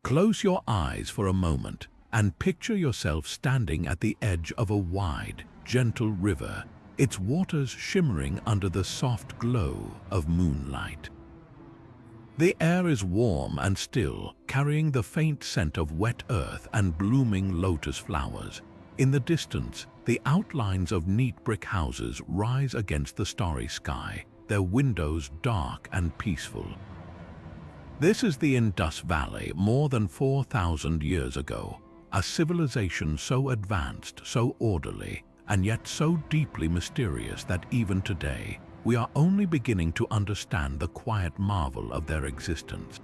Close your eyes for a moment and picture yourself standing at the edge of a wide, gentle river, its waters shimmering under the soft glow of moonlight. The air is warm and still, carrying the faint scent of wet earth and blooming lotus flowers. In the distance, the outlines of neat brick houses rise against the starry sky, their windows dark and peaceful. This is the Indus Valley more than 4,000 years ago, a civilization so advanced, so orderly, and yet so deeply mysterious that even today, we are only beginning to understand the quiet marvel of their existence.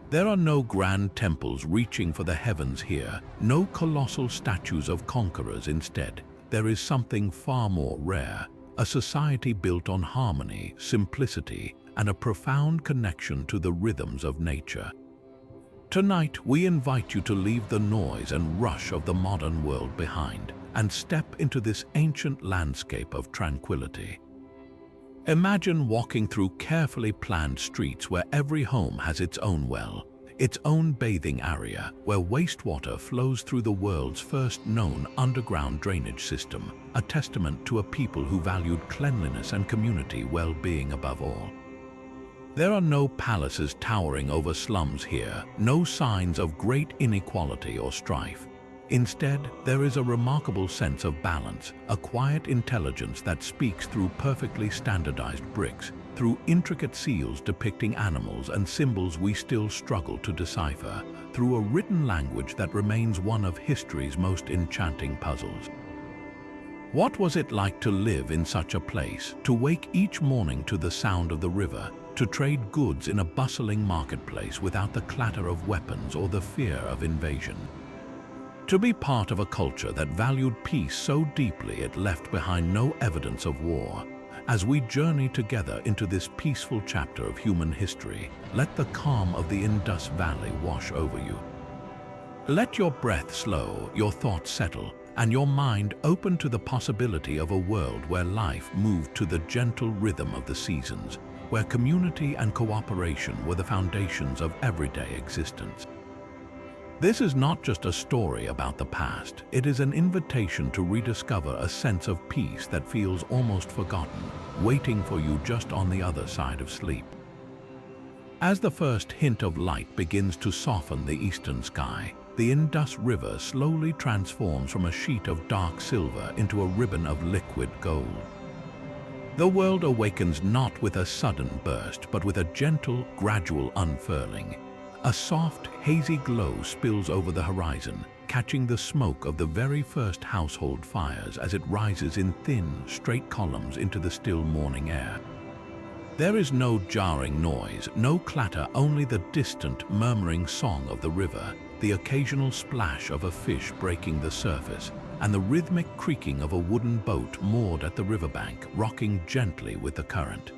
There are no grand temples reaching for the heavens here, no colossal statues of conquerors. Instead, there is something far more rare, a society built on harmony, simplicity, and a profound connection to the rhythms of nature. Tonight, we invite you to leave the noise and rush of the modern world behind and step into this ancient landscape of tranquility. Imagine walking through carefully planned streets where every home has its own well, its own bathing area, where wastewater flows through the world's first known underground drainage system, a testament to a people who valued cleanliness and community well-being above all. There are no palaces towering over slums here, no signs of great inequality or strife. Instead, there is a remarkable sense of balance, a quiet intelligence that speaks through perfectly standardized bricks, through intricate seals depicting animals and symbols we still struggle to decipher, through a written language that remains one of history's most enchanting puzzles. What was it like to live in such a place, to wake each morning to the sound of the river, to trade goods in a bustling marketplace without the clatter of weapons or the fear of invasion? To be part of a culture that valued peace so deeply it left behind no evidence of war. As we journey together into this peaceful chapter of human history, let the calm of the Indus Valley wash over you. Let your breath slow, your thoughts settle, and your mind open to the possibility of a world where life moved to the gentle rhythm of the seasons, where community and cooperation were the foundations of everyday existence. This is not just a story about the past, it is an invitation to rediscover a sense of peace that feels almost forgotten, waiting for you just on the other side of sleep. As the first hint of light begins to soften the eastern sky, the Indus River slowly transforms from a sheet of dark silver into a ribbon of liquid gold. The world awakens not with a sudden burst, but with a gentle, gradual unfurling. A soft, hazy glow spills over the horizon, catching the smoke of the very first household fires as it rises in thin, straight columns into the still morning air. There is no jarring noise, no clatter, only the distant, murmuring song of the river, the occasional splash of a fish breaking the surface, and the rhythmic creaking of a wooden boat moored at the riverbank, rocking gently with the current.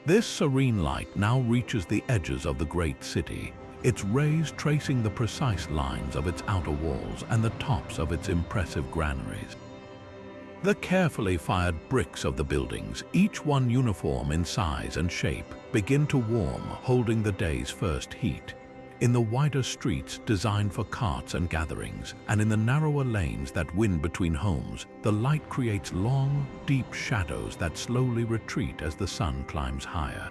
This serene light now reaches the edges of the great city, its rays tracing the precise lines of its outer walls and the tops of its impressive granaries. The carefully fired bricks of the buildings, each one uniform in size and shape, begin to warm, holding the day's first heat. In the wider streets designed for carts and gatherings, and in the narrower lanes that wind between homes, the light creates long, deep shadows that slowly retreat as the sun climbs higher.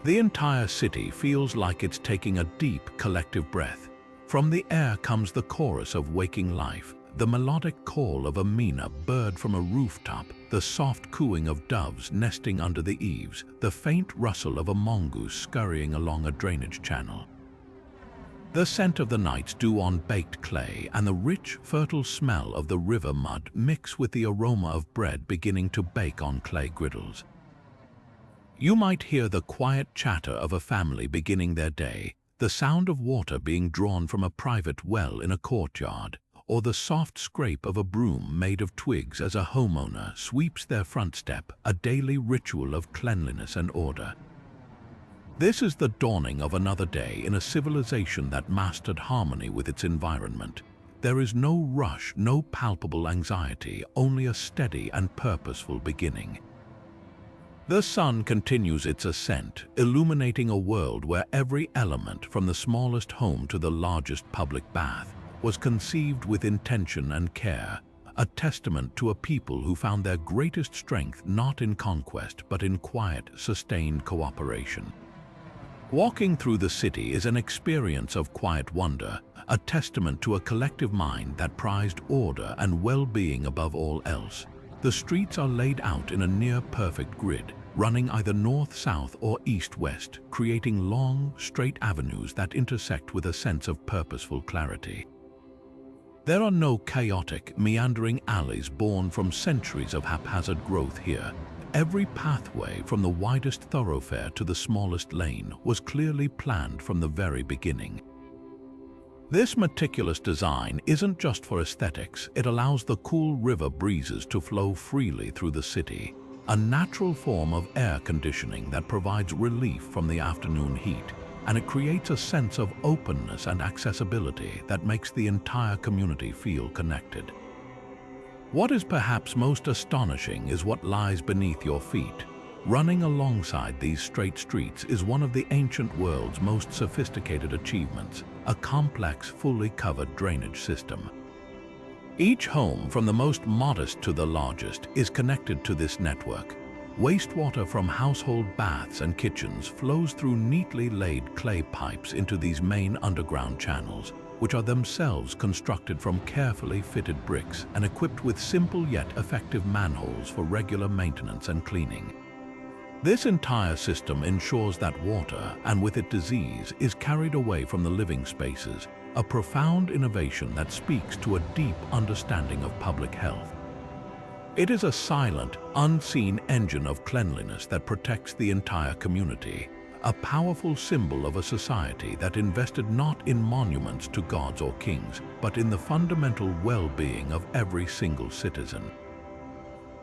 The entire city feels like it's taking a deep, collective breath. From the air comes the chorus of waking life, the melodic call of a mina bird from a rooftop, the soft cooing of doves nesting under the eaves, the faint rustle of a mongoose scurrying along a drainage channel. The scent of the night's dew on baked clay and the rich, fertile smell of the river mud mix with the aroma of bread beginning to bake on clay griddles. You might hear the quiet chatter of a family beginning their day, the sound of water being drawn from a private well in a courtyard, or the soft scrape of a broom made of twigs as a homeowner sweeps their front step, a daily ritual of cleanliness and order. This is the dawning of another day in a civilization that mastered harmony with its environment. There is no rush, no palpable anxiety, only a steady and purposeful beginning. The sun continues its ascent, illuminating a world where every element, from the smallest home to the largest public bath, was conceived with intention and care, a testament to a people who found their greatest strength not in conquest but in quiet, sustained cooperation. Walking through the city is an experience of quiet wonder, a testament to a collective mind that prized order and well-being above all else. The streets are laid out in a near-perfect grid, running either north-south or east-west, creating long, straight avenues that intersect with a sense of purposeful clarity. There are no chaotic, meandering alleys born from centuries of haphazard growth here. Every pathway, from the widest thoroughfare to the smallest lane, was clearly planned from the very beginning. This meticulous design isn't just for aesthetics, it allows the cool river breezes to flow freely through the city, a natural form of air conditioning that provides relief from the afternoon heat, and it creates a sense of openness and accessibility that makes the entire community feel connected. What is perhaps most astonishing is what lies beneath your feet. Running alongside these straight streets is one of the ancient world's most sophisticated achievements, a complex, fully covered drainage system. Each home, from the most modest to the largest, is connected to this network. Wastewater from household baths and kitchens flows through neatly laid clay pipes into these main underground channels, which are themselves constructed from carefully fitted bricks and equipped with simple yet effective manholes for regular maintenance and cleaning. This entire system ensures that water, and with it disease, is carried away from the living spaces, a profound innovation that speaks to a deep understanding of public health. It is a silent, unseen engine of cleanliness that protects the entire community, a powerful symbol of a society that invested not in monuments to gods or kings, but in the fundamental well-being of every single citizen.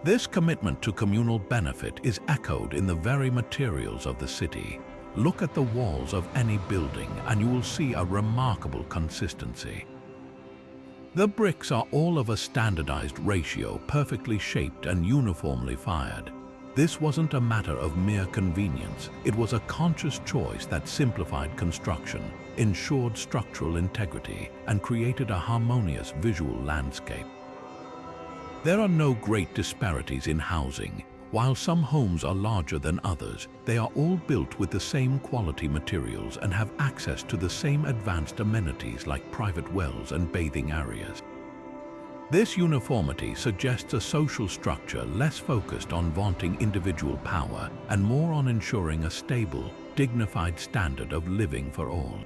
This commitment to communal benefit is echoed in the very materials of the city. Look at the walls of any building and you will see a remarkable consistency. The bricks are all of a standardized ratio, perfectly shaped and uniformly fired. This wasn't a matter of mere convenience, it was a conscious choice that simplified construction, ensured structural integrity, and created a harmonious visual landscape. There are no great disparities in housing. While some homes are larger than others, they are all built with the same quality materials and have access to the same advanced amenities like private wells and bathing areas. This uniformity suggests a social structure less focused on vaunting individual power and more on ensuring a stable, dignified standard of living for all.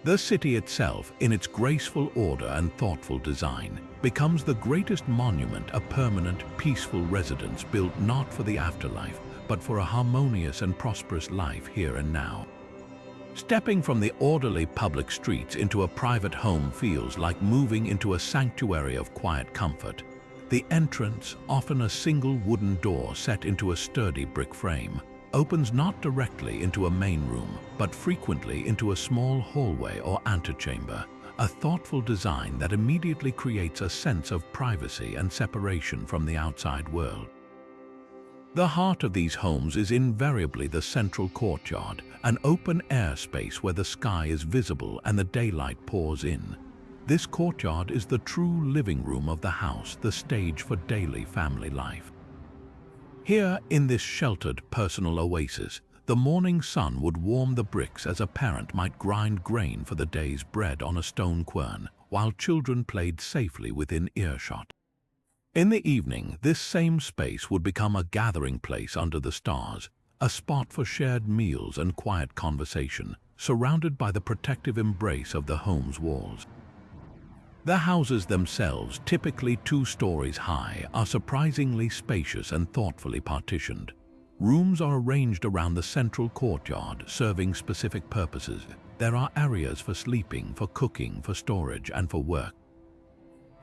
The city itself, in its graceful order and thoughtful design, becomes the greatest monument, a permanent, peaceful residence built not for the afterlife, but for a harmonious and prosperous life here and now. Stepping from the orderly public streets into a private home feels like moving into a sanctuary of quiet comfort. The entrance, often a single wooden door set into a sturdy brick frame, opens not directly into a main room, but frequently into a small hallway or antechamber, a thoughtful design that immediately creates a sense of privacy and separation from the outside world. The heart of these homes is invariably the central courtyard, an open-air space where the sky is visible and the daylight pours in. This courtyard is the true living room of the house, the stage for daily family life. Here, in this sheltered personal oasis, the morning sun would warm the bricks as a parent might grind grain for the day's bread on a stone quern, while children played safely within earshot. In the evening, this same space would become a gathering place under the stars, a spot for shared meals and quiet conversation, surrounded by the protective embrace of the home's walls. The houses themselves, typically 2 stories high, are surprisingly spacious and thoughtfully partitioned. Rooms are arranged around the central courtyard, serving specific purposes. There are areas for sleeping, for cooking, for storage, and for work.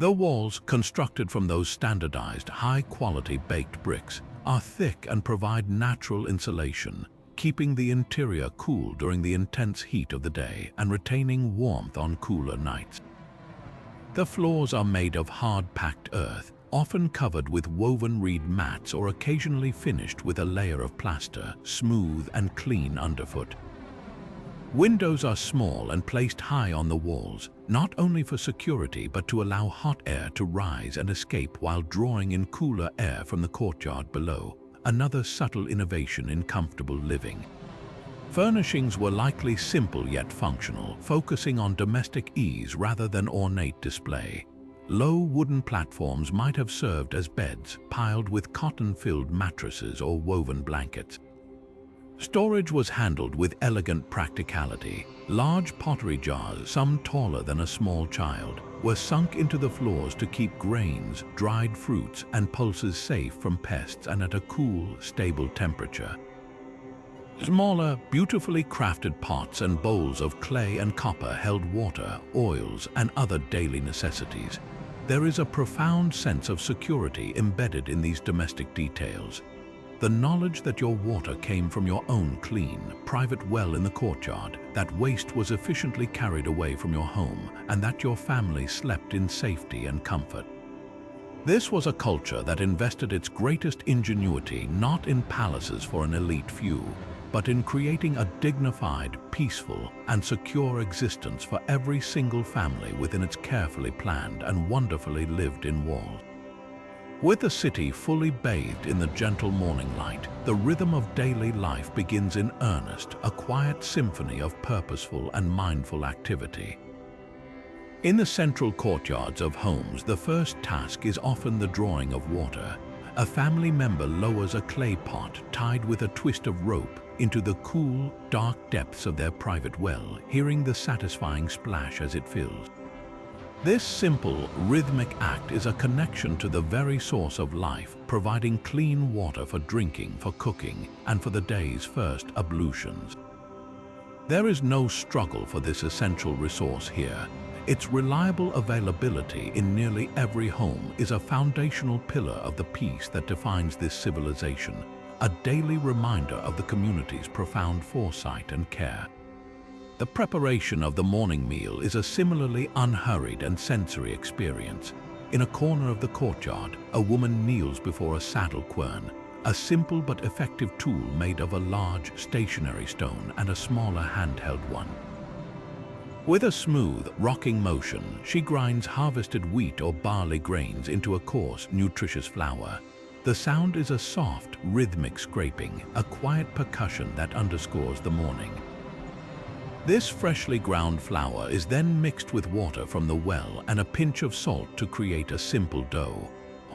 The walls, constructed from those standardized, high-quality baked bricks, are thick and provide natural insulation, keeping the interior cool during the intense heat of the day and retaining warmth on cooler nights. The floors are made of hard-packed earth, often covered with woven reed mats or occasionally finished with a layer of plaster, smooth and clean underfoot. Windows are small and placed high on the walls, not only for security but to allow hot air to rise and escape while drawing in cooler air from the courtyard below, another subtle innovation in comfortable living. Furnishings were likely simple yet functional, focusing on domestic ease rather than ornate display. Low wooden platforms might have served as beds, piled with cotton-filled mattresses or woven blankets. Storage was handled with elegant practicality. Large pottery jars, some taller than a small child, were sunk into the floors to keep grains, dried fruits, and pulses safe from pests and at a cool, stable temperature. Smaller, beautifully crafted pots and bowls of clay and copper held water, oils, and other daily necessities. There is a profound sense of security embedded in these domestic details. The knowledge that your water came from your own clean, private well in the courtyard, that waste was efficiently carried away from your home, and that your family slept in safety and comfort. This was a culture that invested its greatest ingenuity not in palaces for an elite few, but in creating a dignified, peaceful, and secure existence for every single family within its carefully planned and wonderfully lived-in walls. With the city fully bathed in the gentle morning light, the rhythm of daily life begins in earnest, a quiet symphony of purposeful and mindful activity. In the central courtyards of homes, the first task is often the drawing of water. A family member lowers a clay pot tied with a twist of rope into the cool, dark depths of their private well, hearing the satisfying splash as it fills. This simple, rhythmic act is a connection to the very source of life, providing clean water for drinking, for cooking, and for the day's first ablutions. There is no struggle for this essential resource here. Its reliable availability in nearly every home is a foundational pillar of the peace that defines this civilization, a daily reminder of the community's profound foresight and care. The preparation of the morning meal is a similarly unhurried and sensory experience. In a corner of the courtyard, a woman kneels before a saddle quern, a simple but effective tool made of a large stationary stone and a smaller handheld one. With a smooth, rocking motion, she grinds harvested wheat or barley grains into a coarse, nutritious flour. The sound is a soft, rhythmic scraping, a quiet percussion that underscores the morning. This freshly ground flour is then mixed with water from the well and a pinch of salt to create a simple dough.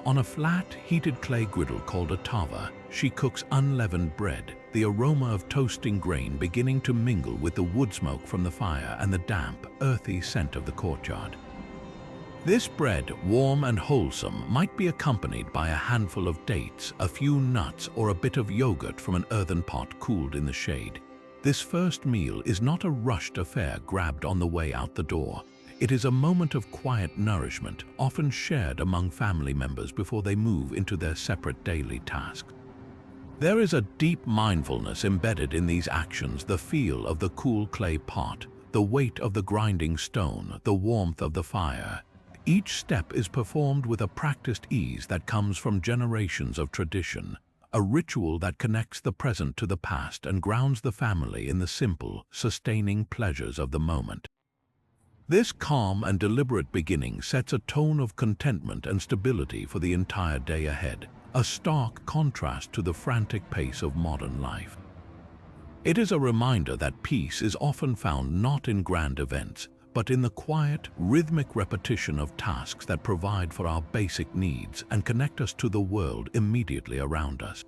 On a flat, heated clay griddle called a tava, she cooks unleavened bread, the aroma of toasting grain beginning to mingle with the wood smoke from the fire and the damp, earthy scent of the courtyard. This bread, warm and wholesome, might be accompanied by a handful of dates, a few nuts, or a bit of yogurt from an earthen pot cooled in the shade. This first meal is not a rushed affair grabbed on the way out the door. It is a moment of quiet nourishment, often shared among family members before they move into their separate daily tasks. There is a deep mindfulness embedded in these actions, the feel of the cool clay pot, the weight of the grinding stone, the warmth of the fire. Each step is performed with a practiced ease that comes from generations of tradition, a ritual that connects the present to the past and grounds the family in the simple, sustaining pleasures of the moment. This calm and deliberate beginning sets a tone of contentment and stability for the entire day ahead, a stark contrast to the frantic pace of modern life. It is a reminder that peace is often found not in grand events, but in the quiet, rhythmic repetition of tasks that provide for our basic needs and connect us to the world immediately around us.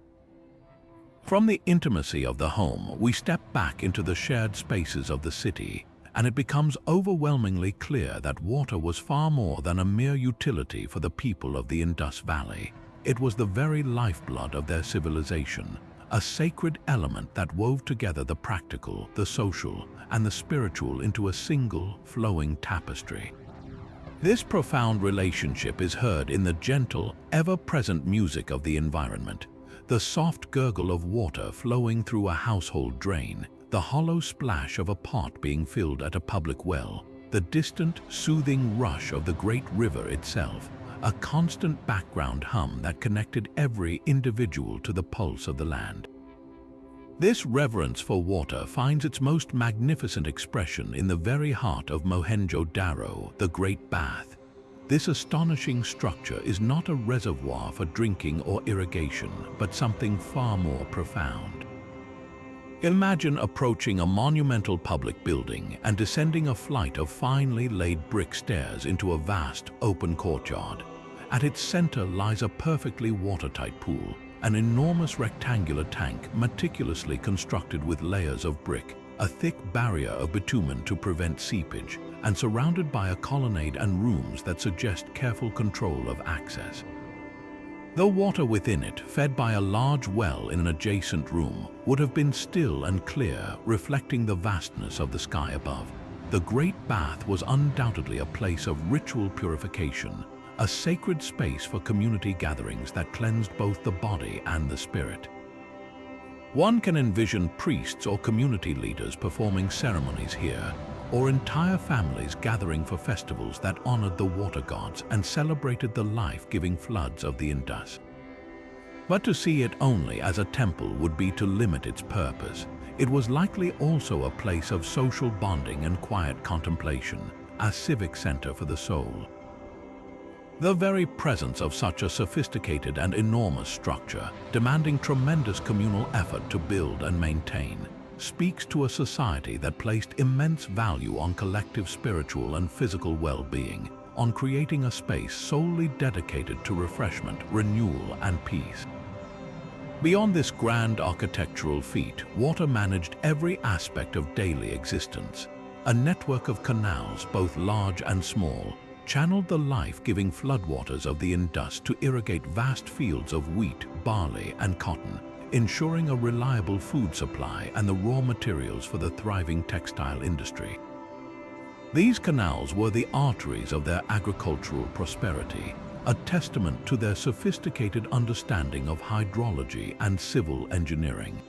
From the intimacy of the home, we step back into the shared spaces of the city, and it becomes overwhelmingly clear that water was far more than a mere utility for the people of the Indus Valley. It was the very lifeblood of their civilization, a sacred element that wove together the practical, the social, and the spiritual into a single, flowing tapestry. This profound relationship is heard in the gentle, ever-present music of the environment, the soft gurgle of water flowing through a household drain, the hollow splash of a pot being filled at a public well, the distant, soothing rush of the great river itself, a constant background hum that connected every individual to the pulse of the land. This reverence for water finds its most magnificent expression in the very heart of Mohenjo-Daro, the Great Bath. This astonishing structure is not a reservoir for drinking or irrigation, but something far more profound. Imagine approaching a monumental public building and descending a flight of finely laid brick stairs into a vast, open courtyard. At its center lies a perfectly watertight pool, an enormous rectangular tank meticulously constructed with layers of brick, a thick barrier of bitumen to prevent seepage, and surrounded by a colonnade and rooms that suggest careful control of access. The water within it, fed by a large well in an adjacent room, would have been still and clear, reflecting the vastness of the sky above. The Great Bath was undoubtedly a place of ritual purification, a sacred space for community gatherings that cleansed both the body and the spirit. One can envision priests or community leaders performing ceremonies here, or entire families gathering for festivals that honored the water gods and celebrated the life-giving floods of the Indus. But to see it only as a temple would be to limit its purpose. It was likely also a place of social bonding and quiet contemplation, a civic center for the soul. The very presence of such a sophisticated and enormous structure, demanding tremendous communal effort to build and maintain, speaks to a society that placed immense value on collective spiritual and physical well-being, on creating a space solely dedicated to refreshment, renewal, and peace. Beyond this grand architectural feat, water managed every aspect of daily existence. A network of canals, both large and small, channeled the life-giving floodwaters of the Indus to irrigate vast fields of wheat, barley, and cotton, ensuring a reliable food supply and the raw materials for the thriving textile industry. These canals were the arteries of their agricultural prosperity, a testament to their sophisticated understanding of hydrology and civil engineering.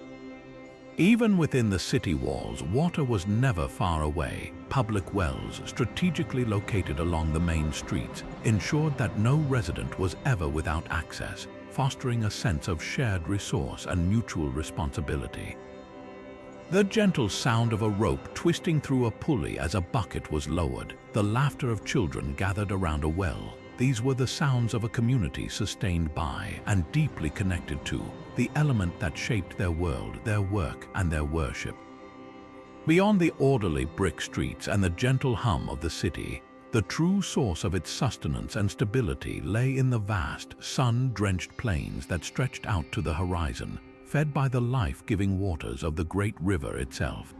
Even within the city walls, water was never far away. Public wells, strategically located along the main streets, ensured that no resident was ever without access, fostering a sense of shared resource and mutual responsibility. The gentle sound of a rope twisting through a pulley as a bucket was lowered, the laughter of children gathered around a well. These were the sounds of a community sustained by and deeply connected to the element that shaped their world, their work, and their worship. Beyond the orderly brick streets and the gentle hum of the city, the true source of its sustenance and stability lay in the vast, sun-drenched plains that stretched out to the horizon, fed by the life-giving waters of the great river itself.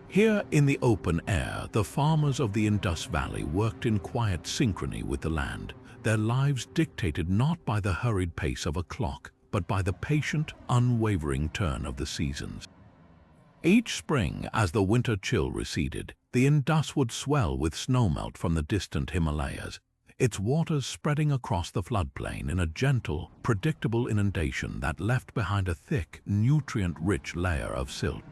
Here in the open air, the farmers of the Indus Valley worked in quiet synchrony with the land, their lives dictated not by the hurried pace of a clock, but by the patient, unwavering turn of the seasons. Each spring, as the winter chill receded, the Indus would swell with snowmelt from the distant Himalayas, its waters spreading across the floodplain in a gentle, predictable inundation that left behind a thick, nutrient-rich layer of silt.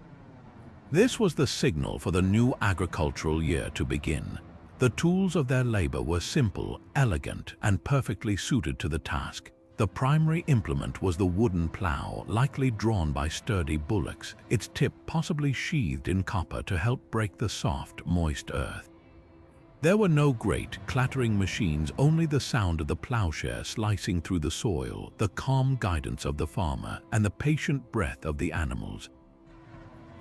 This was the signal for the new agricultural year to begin. The tools of their labor were simple, elegant, and perfectly suited to the task. The primary implement was the wooden plow, likely drawn by sturdy bullocks, its tip possibly sheathed in copper to help break the soft, moist earth. There were no great, clattering machines, only the sound of the plowshare slicing through the soil, the calm guidance of the farmer, and the patient breath of the animals.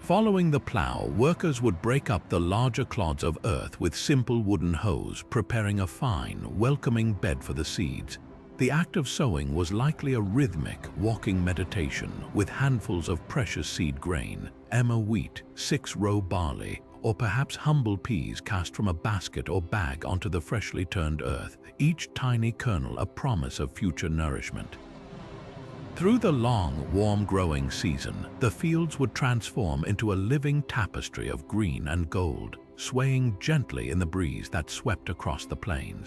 Following the plow, workers would break up the larger clods of earth with simple wooden hoes, preparing a fine, welcoming bed for the seeds. The act of sowing was likely a rhythmic, walking meditation with handfuls of precious seed grain, emmer wheat, 6-row barley, or perhaps humble peas cast from a basket or bag onto the freshly turned earth, each tiny kernel a promise of future nourishment. Through the long, warm growing season, the fields would transform into a living tapestry of green and gold, swaying gently in the breeze that swept across the plains.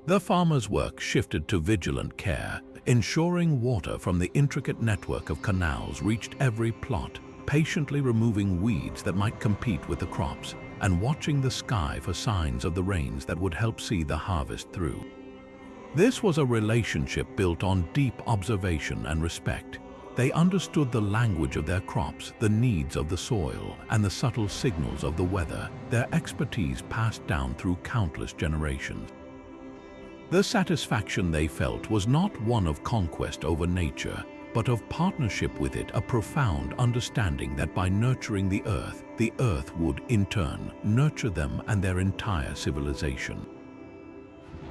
The farmer's work shifted to vigilant care, ensuring water from the intricate network of canals reached every plot, patiently removing weeds that might compete with the crops, and watching the sky for signs of the rains that would help see the harvest through. This was a relationship built on deep observation and respect. They understood the language of their crops, the needs of the soil, and the subtle signals of the weather, their expertise passed down through countless generations. The satisfaction they felt was not one of conquest over nature, but of partnership with it, a profound understanding that by nurturing the earth would, in turn, nurture them and their entire civilization.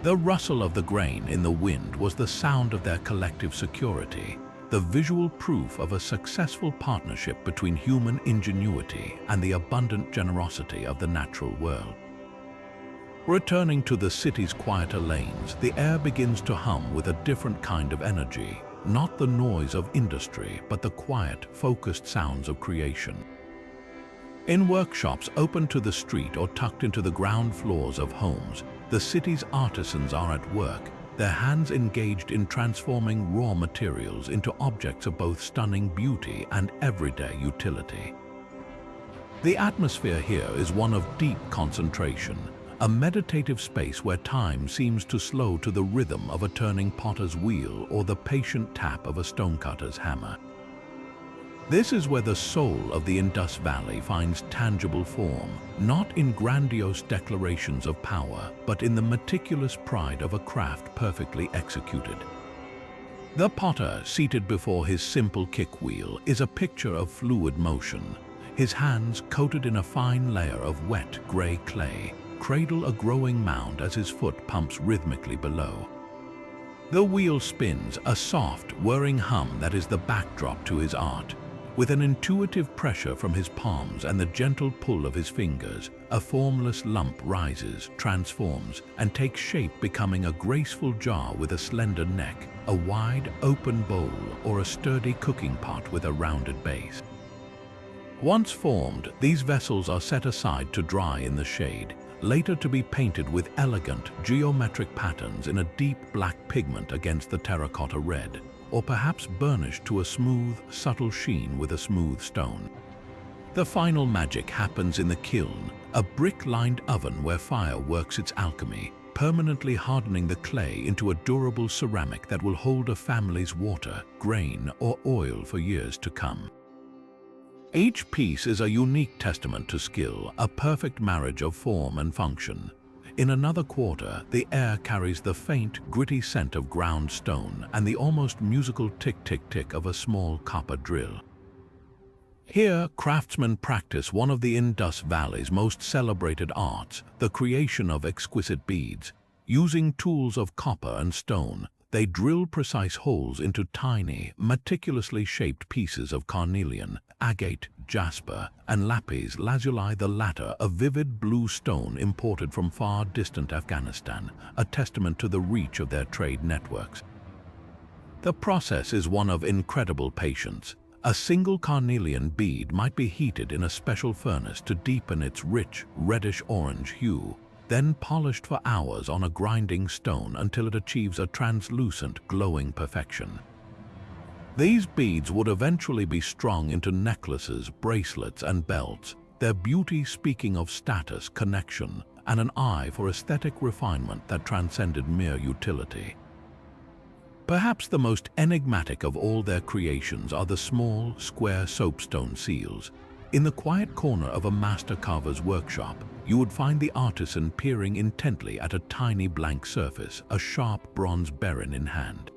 The rustle of the grain in the wind was the sound of their collective security, the visual proof of a successful partnership between human ingenuity and the abundant generosity of the natural world. Returning to the city's quieter lanes, the air begins to hum with a different kind of energy, not the noise of industry, but the quiet, focused sounds of creation. In workshops open to the street or tucked into the ground floors of homes, the city's artisans are at work, their hands engaged in transforming raw materials into objects of both stunning beauty and everyday utility. The atmosphere here is one of deep concentration, a meditative space where time seems to slow to the rhythm of a turning potter's wheel or the patient tap of a stonecutter's hammer. This is where the soul of the Indus Valley finds tangible form, not in grandiose declarations of power, but in the meticulous pride of a craft perfectly executed. The potter, seated before his simple kick wheel, is a picture of fluid motion. His hands, coated in a fine layer of wet, grey clay, cradle a growing mound as his foot pumps rhythmically below. The wheel spins, a soft, whirring hum that is the backdrop to his art. With an intuitive pressure from his palms and the gentle pull of his fingers, a formless lump rises, transforms, and takes shape, becoming a graceful jar with a slender neck, a wide, open bowl, or a sturdy cooking pot with a rounded base. Once formed, these vessels are set aside to dry in the shade, later to be painted with elegant, geometric patterns in a deep black pigment against the terracotta red, or perhaps burnished to a smooth, subtle sheen with a smooth stone. The final magic happens in the kiln, a brick-lined oven where fire works its alchemy, permanently hardening the clay into a durable ceramic that will hold a family's water, grain, or oil for years to come. Each piece is a unique testament to skill, a perfect marriage of form and function. In another quarter, the air carries the faint, gritty scent of ground stone and the almost musical tick-tick-tick of a small copper drill. Here, craftsmen practice one of the Indus Valley's most celebrated arts, the creation of exquisite beads. Using tools of copper and stone, they drill precise holes into tiny, meticulously shaped pieces of carnelian, agate, jasper, and lapis lazuli, the latter a vivid blue stone imported from far distant Afghanistan, a testament to the reach of their trade networks. The process is one of incredible patience. A single carnelian bead might be heated in a special furnace to deepen its rich, reddish-orange hue, then polished for hours on a grinding stone until it achieves a translucent, glowing perfection. These beads would eventually be strung into necklaces, bracelets, and belts, their beauty speaking of status, connection, and an eye for aesthetic refinement that transcended mere utility. Perhaps the most enigmatic of all their creations are the small, square soapstone seals. In the quiet corner of a master carver's workshop, you would find the artisan peering intently at a tiny blank surface, a sharp bronze beryl in hand.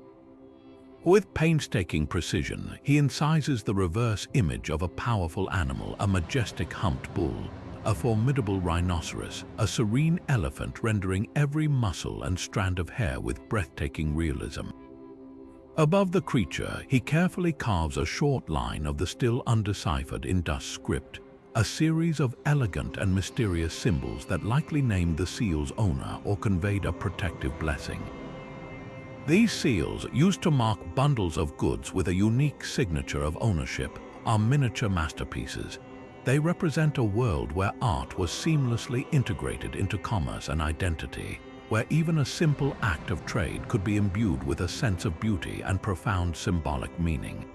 With painstaking precision, he incises the reverse image of a powerful animal, a majestic humped bull, a formidable rhinoceros, a serene elephant, rendering every muscle and strand of hair with breathtaking realism. Above the creature, he carefully carves a short line of the still undeciphered Indus script, a series of elegant and mysterious symbols that likely named the seal's owner or conveyed a protective blessing. These seals, used to mark bundles of goods with a unique signature of ownership, are miniature masterpieces. They represent a world where art was seamlessly integrated into commerce and identity, where even a simple act of trade could be imbued with a sense of beauty and profound symbolic meaning.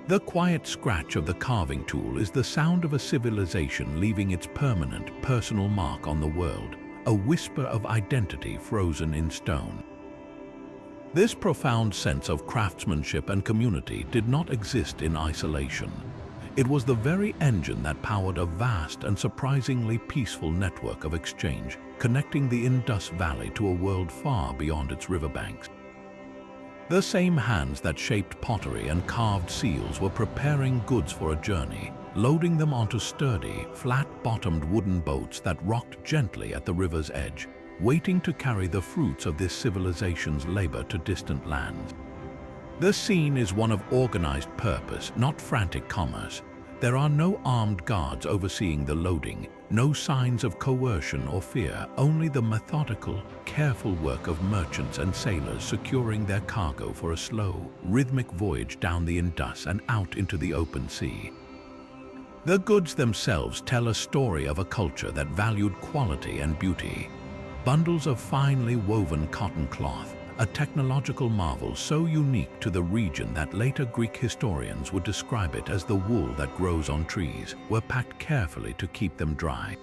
The quiet scratch of the carving tool is the sound of a civilization leaving its permanent, personal mark on the world, a whisper of identity frozen in stone. This profound sense of craftsmanship and community did not exist in isolation. It was the very engine that powered a vast and surprisingly peaceful network of exchange, connecting the Indus Valley to a world far beyond its riverbanks. The same hands that shaped pottery and carved seals were preparing goods for a journey, loading them onto sturdy, flat-bottomed wooden boats that rocked gently at the river's edge, waiting to carry the fruits of this civilization's labor to distant lands. The scene is one of organized purpose, not frantic commerce. There are no armed guards overseeing the loading, no signs of coercion or fear, only the methodical, careful work of merchants and sailors securing their cargo for a slow, rhythmic voyage down the Indus and out into the open sea. The goods themselves tell a story of a culture that valued quality and beauty. Bundles of finely woven cotton cloth, a technological marvel so unique to the region that later Greek historians would describe it as the wool that grows on trees, were packed carefully to keep them dry.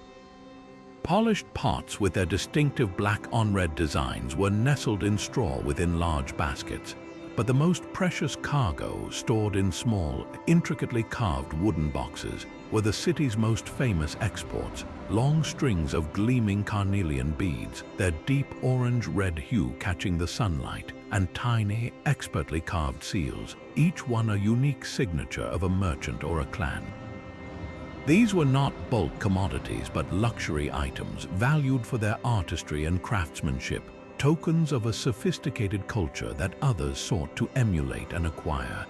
Polished pots with their distinctive black-on-red designs were nestled in straw within large baskets, but the most precious cargo, stored in small, intricately carved wooden boxes, were the city's most famous exports, long strings of gleaming carnelian beads, their deep orange-red hue catching the sunlight, and tiny, expertly carved seals, each one a unique signature of a merchant or a clan. These were not bulk commodities but luxury items, valued for their artistry and craftsmanship, tokens of a sophisticated culture that others sought to emulate and acquire.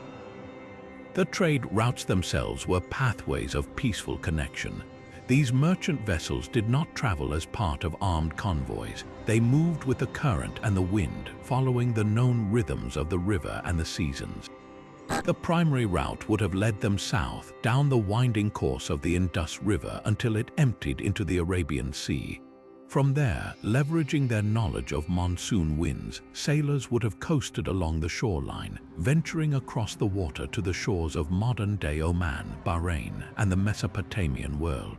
The trade routes themselves were pathways of peaceful connection. These merchant vessels did not travel as part of armed convoys. They moved with the current and the wind, following the known rhythms of the river and the seasons. The primary route would have led them south, down the winding course of the Indus River until it emptied into the Arabian Sea. From there, leveraging their knowledge of monsoon winds, sailors would have coasted along the shoreline, venturing across the water to the shores of modern-day Oman, Bahrain, and the Mesopotamian world.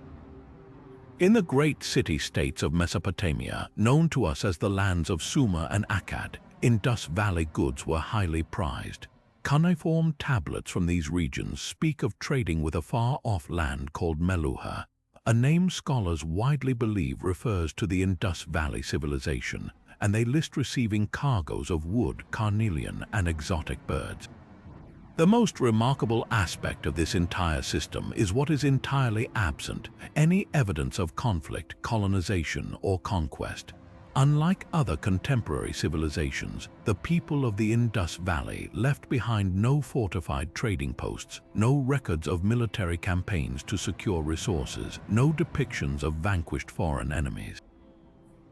In the great city-states of Mesopotamia, known to us as the lands of Sumer and Akkad, Indus Valley goods were highly prized. Cuneiform tablets from these regions speak of trading with a far-off land called Meluha, a name scholars widely believe refers to the Indus Valley civilization, and they list receiving cargoes of wood, carnelian, and exotic birds. The most remarkable aspect of this entire system is what is entirely absent: any evidence of conflict, colonization, or conquest. Unlike other contemporary civilizations, the people of the Indus Valley left behind no fortified trading posts, no records of military campaigns to secure resources, no depictions of vanquished foreign enemies.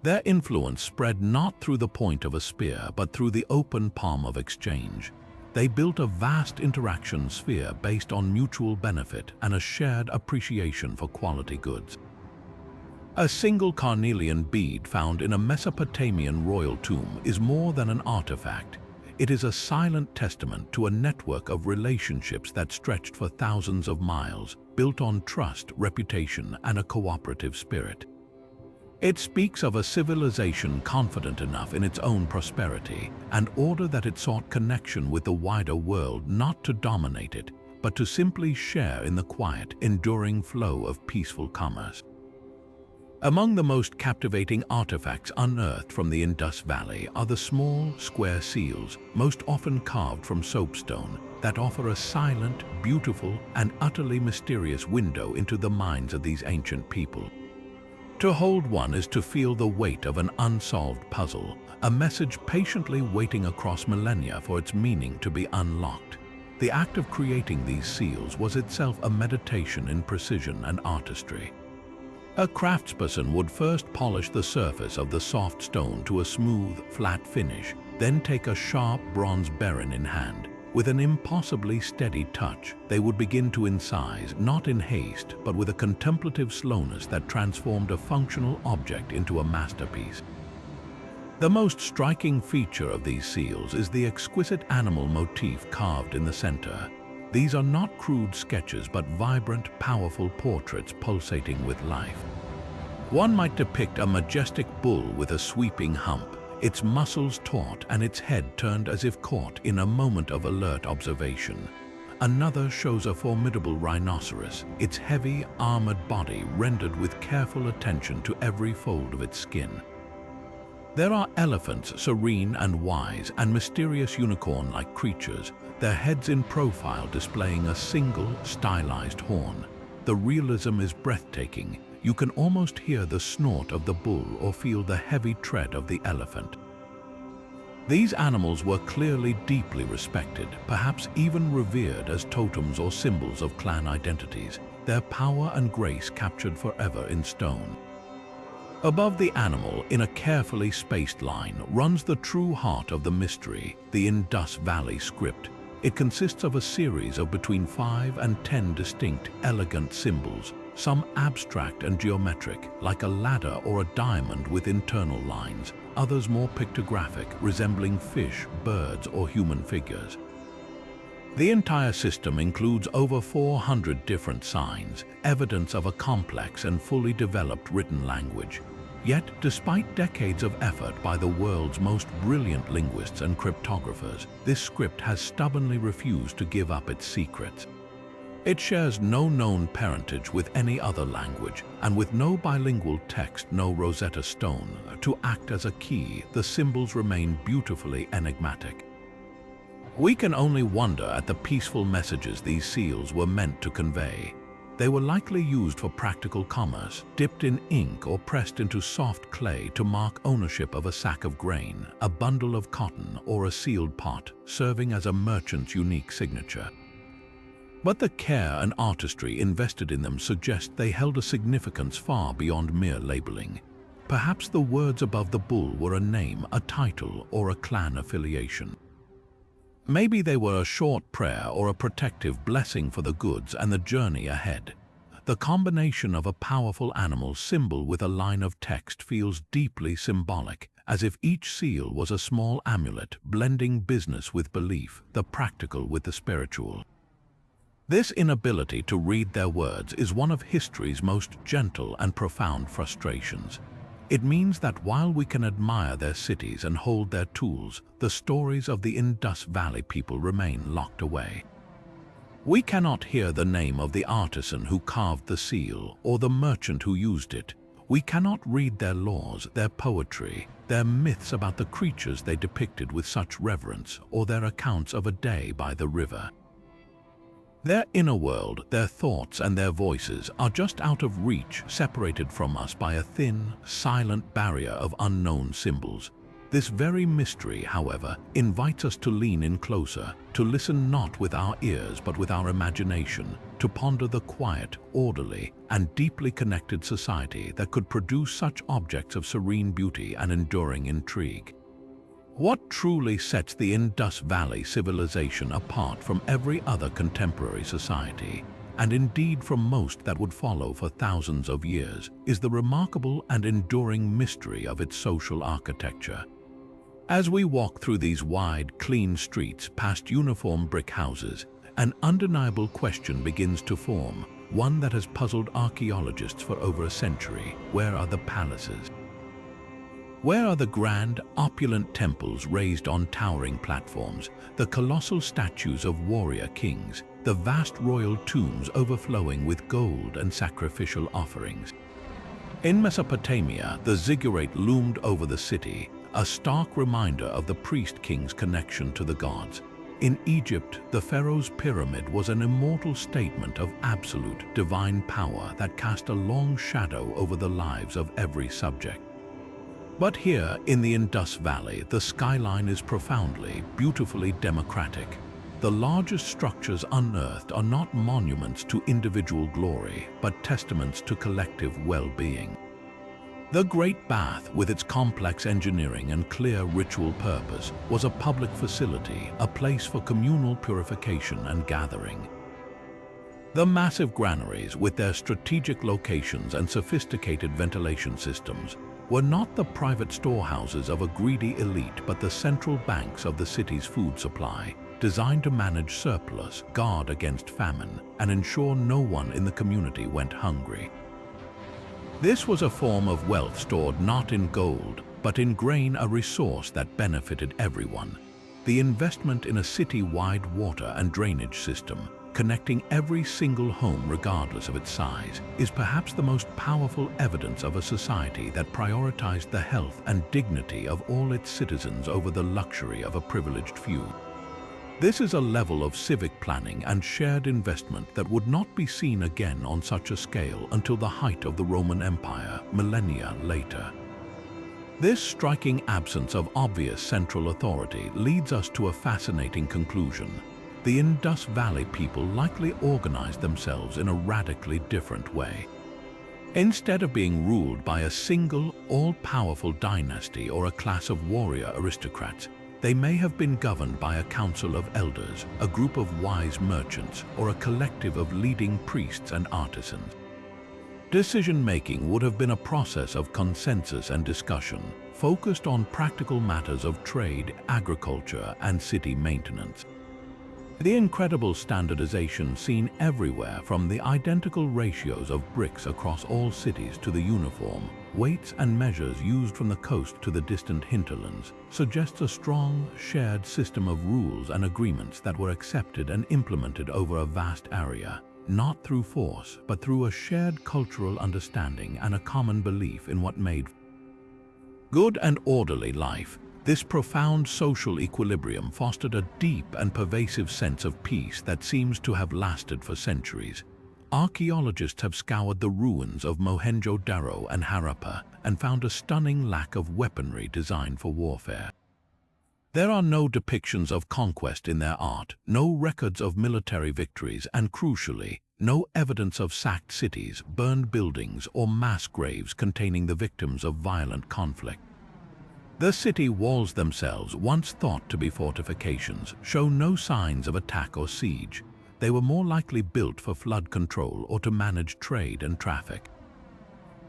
Their influence spread not through the point of a spear, but through the open palm of exchange. They built a vast interaction sphere based on mutual benefit and a shared appreciation for quality goods. A single carnelian bead found in a Mesopotamian royal tomb is more than an artifact. It is a silent testament to a network of relationships that stretched for thousands of miles, built on trust, reputation, and a cooperative spirit. It speaks of a civilization confident enough in its own prosperity and order that it sought connection with the wider world not to dominate it, but to simply share in the quiet, enduring flow of peaceful commerce. Among the most captivating artifacts unearthed from the Indus Valley are the small, square seals, most often carved from soapstone, that offer a silent, beautiful, and utterly mysterious window into the minds of these ancient people. To hold one is to feel the weight of an unsolved puzzle, a message patiently waiting across millennia for its meaning to be unlocked. The act of creating these seals was itself a meditation in precision and artistry. A craftsperson would first polish the surface of the soft stone to a smooth, flat finish, then take a sharp bronze beryl in hand. With an impossibly steady touch, they would begin to incise, not in haste, but with a contemplative slowness that transformed a functional object into a masterpiece. The most striking feature of these seals is the exquisite animal motif carved in the center. These are not crude sketches, but vibrant, powerful portraits pulsating with life. One might depict a majestic bull with a sweeping hump, its muscles taut and its head turned as if caught in a moment of alert observation. Another shows a formidable rhinoceros, its heavy, armored body rendered with careful attention to every fold of its skin. There are elephants, serene and wise, and mysterious unicorn-like creatures, their heads in profile displaying a single, stylized horn. The realism is breathtaking. You can almost hear the snort of the bull or feel the heavy tread of the elephant. These animals were clearly deeply respected, perhaps even revered as totems or symbols of clan identities, their power and grace captured forever in stone. Above the animal, in a carefully spaced line, runs the true heart of the mystery, the Indus Valley script. It consists of a series of between 5 and 10 distinct, elegant symbols, some abstract and geometric, like a ladder or a diamond with internal lines, others more pictographic, resembling fish, birds, or human figures. The entire system includes over 400 different signs, evidence of a complex and fully developed written language. Yet, despite decades of effort by the world's most brilliant linguists and cryptographers, this script has stubbornly refused to give up its secrets. It shares no known parentage with any other language, and with no bilingual text, no Rosetta Stone, to act as a key, the symbols remain beautifully enigmatic. We can only wonder at the peaceful messages these seals were meant to convey. They were likely used for practical commerce, dipped in ink or pressed into soft clay to mark ownership of a sack of grain, a bundle of cotton, or a sealed pot, serving as a merchant's unique signature. But the care and artistry invested in them suggest they held a significance far beyond mere labeling. Perhaps the words above the bull were a name, a title, or a clan affiliation. Maybe they were a short prayer or a protective blessing for the goods and the journey ahead. The combination of a powerful animal symbol with a line of text feels deeply symbolic, as if each seal was a small amulet, blending business with belief, the practical with the spiritual. This inability to read their words is one of history's most gentle and profound frustrations. It means that while we can admire their cities and hold their tools, the stories of the Indus Valley people remain locked away. We cannot hear the name of the artisan who carved the seal or the merchant who used it. We cannot read their laws, their poetry, their myths about the creatures they depicted with such reverence, or their accounts of a day by the river. Their inner world, their thoughts and their voices are just out of reach, separated from us by a thin, silent barrier of unknown symbols. This very mystery, however, invites us to lean in closer, to listen not with our ears but with our imagination, to ponder the quiet, orderly, and deeply connected society that could produce such objects of serene beauty and enduring intrigue. What truly sets the Indus Valley civilization apart from every other contemporary society, and indeed from most that would follow for thousands of years, is the remarkable and enduring mystery of its social architecture. As we walk through these wide, clean streets past uniform brick houses, an undeniable question begins to form, one that has puzzled archaeologists for over a century. Where are the palaces? Where are the grand, opulent temples raised on towering platforms, the colossal statues of warrior kings, the vast royal tombs overflowing with gold and sacrificial offerings? In Mesopotamia, the ziggurat loomed over the city, a stark reminder of the priest-king's connection to the gods. In Egypt, the pharaoh's pyramid was an immortal statement of absolute, divine power that cast a long shadow over the lives of every subject. But here, in the Indus Valley, the skyline is profoundly, beautifully democratic. The largest structures unearthed are not monuments to individual glory, but testaments to collective well-being. The Great Bath, with its complex engineering and clear ritual purpose, was a public facility, a place for communal purification and gathering. The massive granaries, with their strategic locations and sophisticated ventilation systems, were not the private storehouses of a greedy elite but the central banks of the city's food supply, designed to manage surplus, guard against famine, and ensure no one in the community went hungry. This was a form of wealth stored not in gold, but in grain a resource that benefited everyone. The investment in a city-wide water and drainage system, connecting every single home regardless of its size, is perhaps the most powerful evidence of a society that prioritized the health and dignity of all its citizens over the luxury of a privileged few. This is a level of civic planning and shared investment that would not be seen again on such a scale until the height of the Roman Empire, millennia later. This striking absence of obvious central authority leads us to a fascinating conclusion. The Indus Valley people likely organized themselves in a radically different way. Instead of being ruled by a single, all-powerful dynasty or a class of warrior aristocrats, they may have been governed by a council of elders, a group of wise merchants, or a collective of leading priests and artisans. Decision-making would have been a process of consensus and discussion, focused on practical matters of trade, agriculture, and city maintenance. The incredible standardization seen everywhere, from the identical ratios of bricks across all cities to the uniform weights and measures used from the coast to the distant hinterlands, suggests a strong, shared system of rules and agreements that were accepted and implemented over a vast area, not through force, but through a shared cultural understanding and a common belief in what made good and orderly life. This profound social equilibrium fostered a deep and pervasive sense of peace that seems to have lasted for centuries. Archaeologists have scoured the ruins of Mohenjo-Daro and Harappa and found a stunning lack of weaponry designed for warfare. There are no depictions of conquest in their art, no records of military victories, and crucially, no evidence of sacked cities, burned buildings, or mass graves containing the victims of violent conflict. The city walls themselves, once thought to be fortifications, show no signs of attack or siege. They were more likely built for flood control or to manage trade and traffic.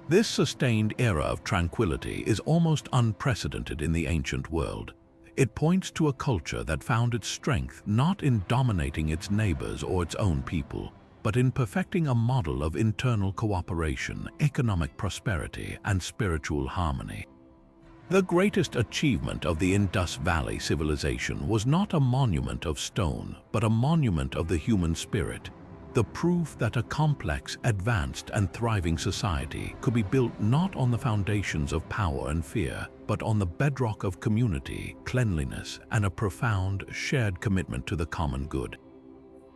This sustained era of tranquility is almost unprecedented in the ancient world. It points to a culture that found its strength not in dominating its neighbors or its own people, but in perfecting a model of internal cooperation, economic prosperity, and spiritual harmony. The greatest achievement of the Indus Valley civilization was not a monument of stone, but a monument of the human spirit, the proof that a complex, advanced, and thriving society could be built not on the foundations of power and fear, but on the bedrock of community, cleanliness, and a profound, shared commitment to the common good.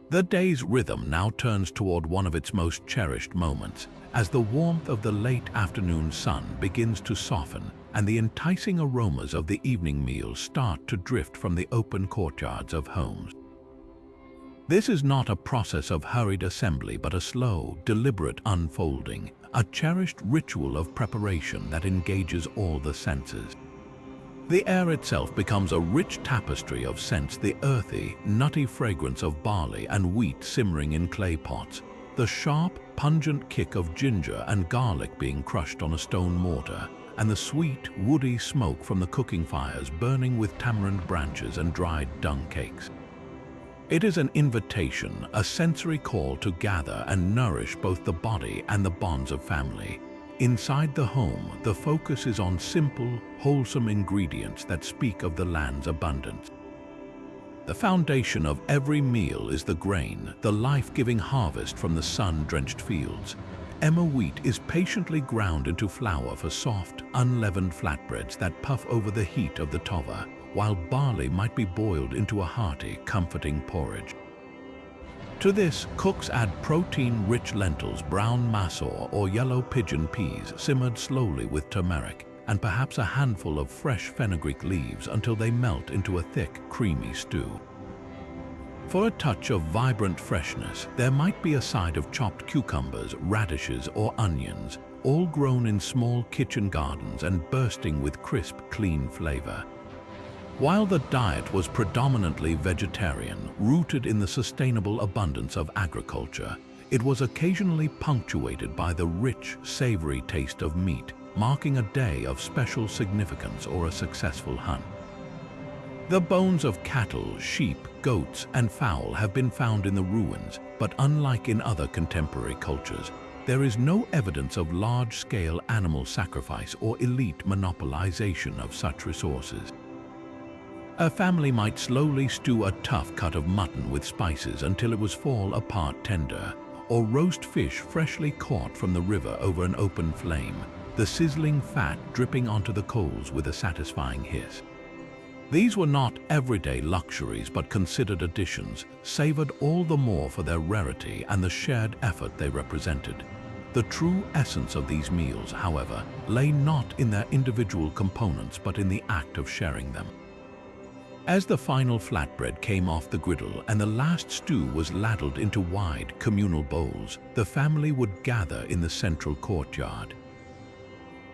The day's rhythm now turns toward one of its most cherished moments, as the warmth of the late afternoon sun begins to soften and the enticing aromas of the evening meal start to drift from the open courtyards of homes. This is not a process of hurried assembly, but a slow, deliberate unfolding, a cherished ritual of preparation that engages all the senses. The air itself becomes a rich tapestry of scents, the earthy, nutty fragrance of barley and wheat simmering in clay pots, the sharp, pungent kick of ginger and garlic being crushed on a stone mortar, and the sweet, woody smoke from the cooking fires burning with tamarind branches and dried dung cakes. It is an invitation, a sensory call to gather and nourish both the body and the bonds of family. Inside the home, the focus is on simple, wholesome ingredients that speak of the land's abundance. The foundation of every meal is the grain, the life-giving harvest from the sun-drenched fields. Emmer wheat is patiently ground into flour for soft, unleavened flatbreads that puff over the heat of the tova, while barley might be boiled into a hearty, comforting porridge. To this, cooks add protein-rich lentils, brown masoor or yellow pigeon peas simmered slowly with turmeric, and perhaps a handful of fresh fenugreek leaves until they melt into a thick, creamy stew. For a touch of vibrant freshness, there might be a side of chopped cucumbers, radishes, or onions, all grown in small kitchen gardens and bursting with crisp, clean flavor. While the diet was predominantly vegetarian, rooted in the sustainable abundance of agriculture, it was occasionally punctuated by the rich, savory taste of meat, marking a day of special significance or a successful hunt. The bones of cattle, sheep, goats, and fowl have been found in the ruins, but unlike in other contemporary cultures, there is no evidence of large-scale animal sacrifice or elite monopolization of such resources. A family might slowly stew a tough cut of mutton with spices until it was fall apart tender, or roast fish freshly caught from the river over an open flame, the sizzling fat dripping onto the coals with a satisfying hiss. These were not everyday luxuries but considered additions, savored all the more for their rarity and the shared effort they represented. The true essence of these meals, however, lay not in their individual components but in the act of sharing them. As the final flatbread came off the griddle and the last stew was ladled into wide, communal bowls, the family would gather in the central courtyard.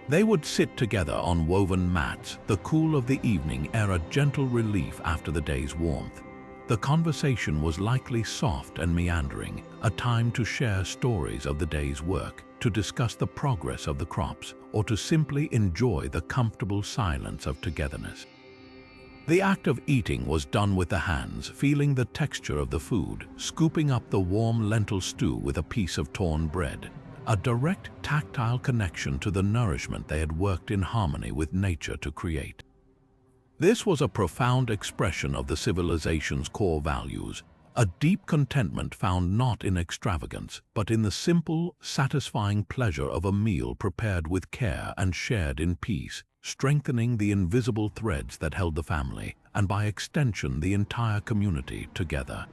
They would sit together on woven mats, the cool of the evening air a gentle relief after the day's warmth. The conversation was likely soft and meandering, a time to share stories of the day's work, to discuss the progress of the crops, or to simply enjoy the comfortable silence of togetherness. The act of eating was done with the hands, feeling the texture of the food, scooping up the warm lentil stew with a piece of torn bread, a direct tactile connection to the nourishment they had worked in harmony with nature to create. This was a profound expression of the civilization's core values, a deep contentment found not in extravagance, but in the simple, satisfying pleasure of a meal prepared with care and shared in peace, strengthening the invisible threads that held the family, and by extension the entire community, together.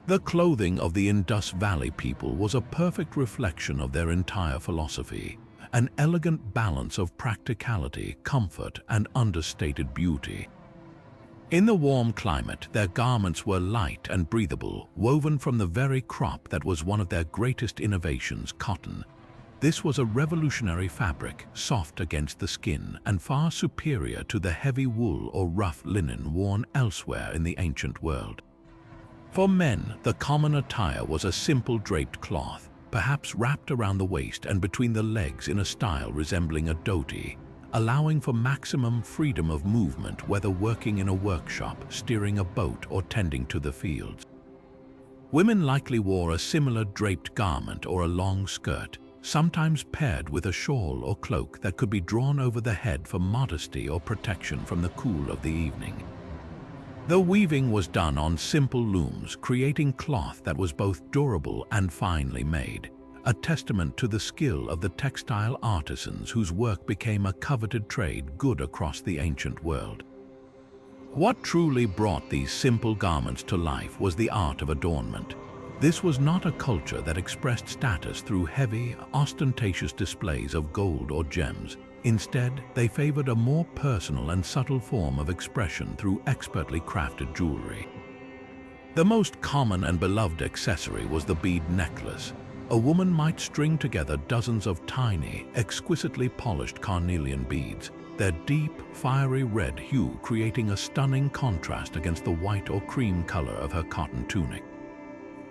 The clothing of the Indus Valley people was a perfect reflection of their entire philosophy, an elegant balance of practicality, comfort, and understated beauty. In the warm climate, their garments were light and breathable, woven from the very crop that was one of their greatest innovations, cotton. This was a revolutionary fabric, soft against the skin and far superior to the heavy wool or rough linen worn elsewhere in the ancient world. For men, the common attire was a simple draped cloth, perhaps wrapped around the waist and between the legs in a style resembling a dhoti, allowing for maximum freedom of movement whether working in a workshop, steering a boat, or tending to the fields. Women likely wore a similar draped garment or a long skirt, sometimes paired with a shawl or cloak that could be drawn over the head for modesty or protection from the cool of the evening. The weaving was done on simple looms, creating cloth that was both durable and finely made, a testament to the skill of the textile artisans whose work became a coveted trade good across the ancient world. What truly brought these simple garments to life was the art of adornment. This was not a culture that expressed status through heavy, ostentatious displays of gold or gems. Instead, they favored a more personal and subtle form of expression through expertly crafted jewelry. The most common and beloved accessory was the bead necklace. A woman might string together dozens of tiny, exquisitely polished carnelian beads, their deep, fiery red hue creating a stunning contrast against the white or cream color of her cotton tunic.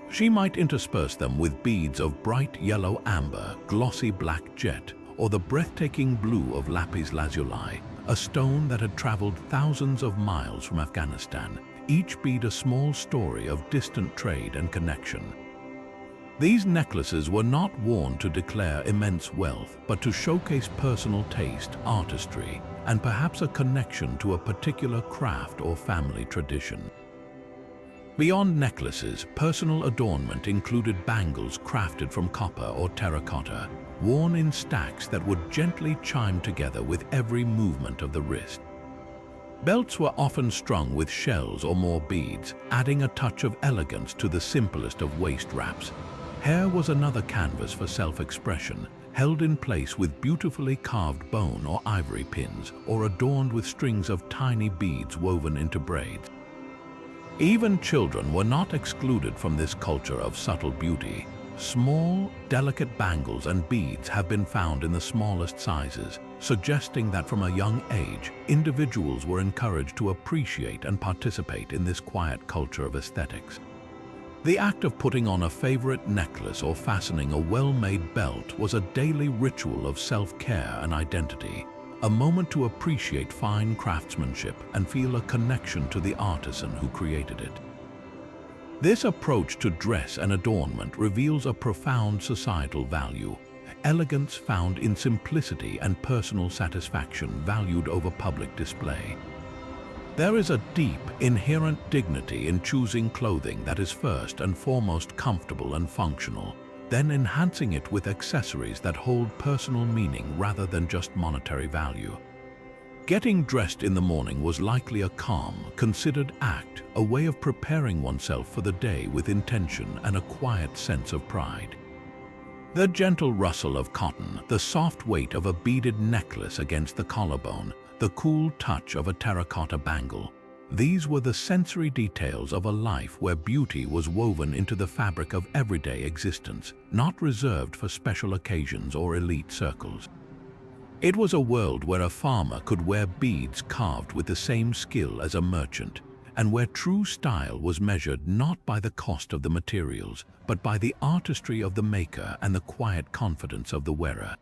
She might intersperse them with beads of bright yellow amber, glossy black jet, or the breathtaking blue of lapis lazuli, a stone that had traveled thousands of miles from Afghanistan, each bead a small story of distant trade and connection. These necklaces were not worn to declare immense wealth, but to showcase personal taste, artistry, and perhaps a connection to a particular craft or family tradition. Beyond necklaces, personal adornment included bangles crafted from copper or terracotta, worn in stacks that would gently chime together with every movement of the wrist. Belts were often strung with shells or more beads, adding a touch of elegance to the simplest of waist wraps. Hair was another canvas for self-expression, held in place with beautifully carved bone or ivory pins, or adorned with strings of tiny beads woven into braids. Even children were not excluded from this culture of subtle beauty. Small, delicate bangles and beads have been found in the smallest sizes, suggesting that from a young age, individuals were encouraged to appreciate and participate in this quiet culture of aesthetics. The act of putting on a favorite necklace or fastening a well-made belt was a daily ritual of self-care and identity, a moment to appreciate fine craftsmanship and feel a connection to the artisan who created it. This approach to dress and adornment reveals a profound societal value, elegance found in simplicity and personal satisfaction valued over public display. There is a deep, inherent dignity in choosing clothing that is first and foremost comfortable and functional, then enhancing it with accessories that hold personal meaning rather than just monetary value. Getting dressed in the morning was likely a calm, considered act, a way of preparing oneself for the day with intention and a quiet sense of pride. The gentle rustle of cotton, the soft weight of a beaded necklace against the collarbone, the cool touch of a terracotta bangle, these were the sensory details of a life where beauty was woven into the fabric of everyday existence, not reserved for special occasions or elite circles. It was a world where a farmer could wear beads carved with the same skill as a merchant, and where true style was measured not by the cost of the materials, but by the artistry of the maker and the quiet confidence of the wearer.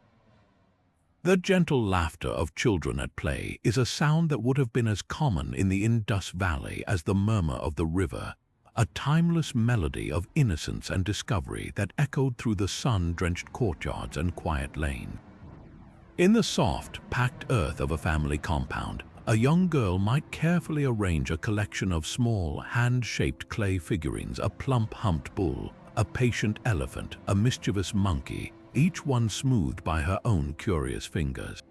The gentle laughter of children at play is a sound that would have been as common in the Indus Valley as the murmur of the river, a timeless melody of innocence and discovery that echoed through the sun-drenched courtyards and quiet lanes. In the soft, packed earth of a family compound, a young girl might carefully arrange a collection of small, hand-shaped clay figurines, a plump humped bull, a patient elephant, a mischievous monkey, each one smoothed by her own curious fingers.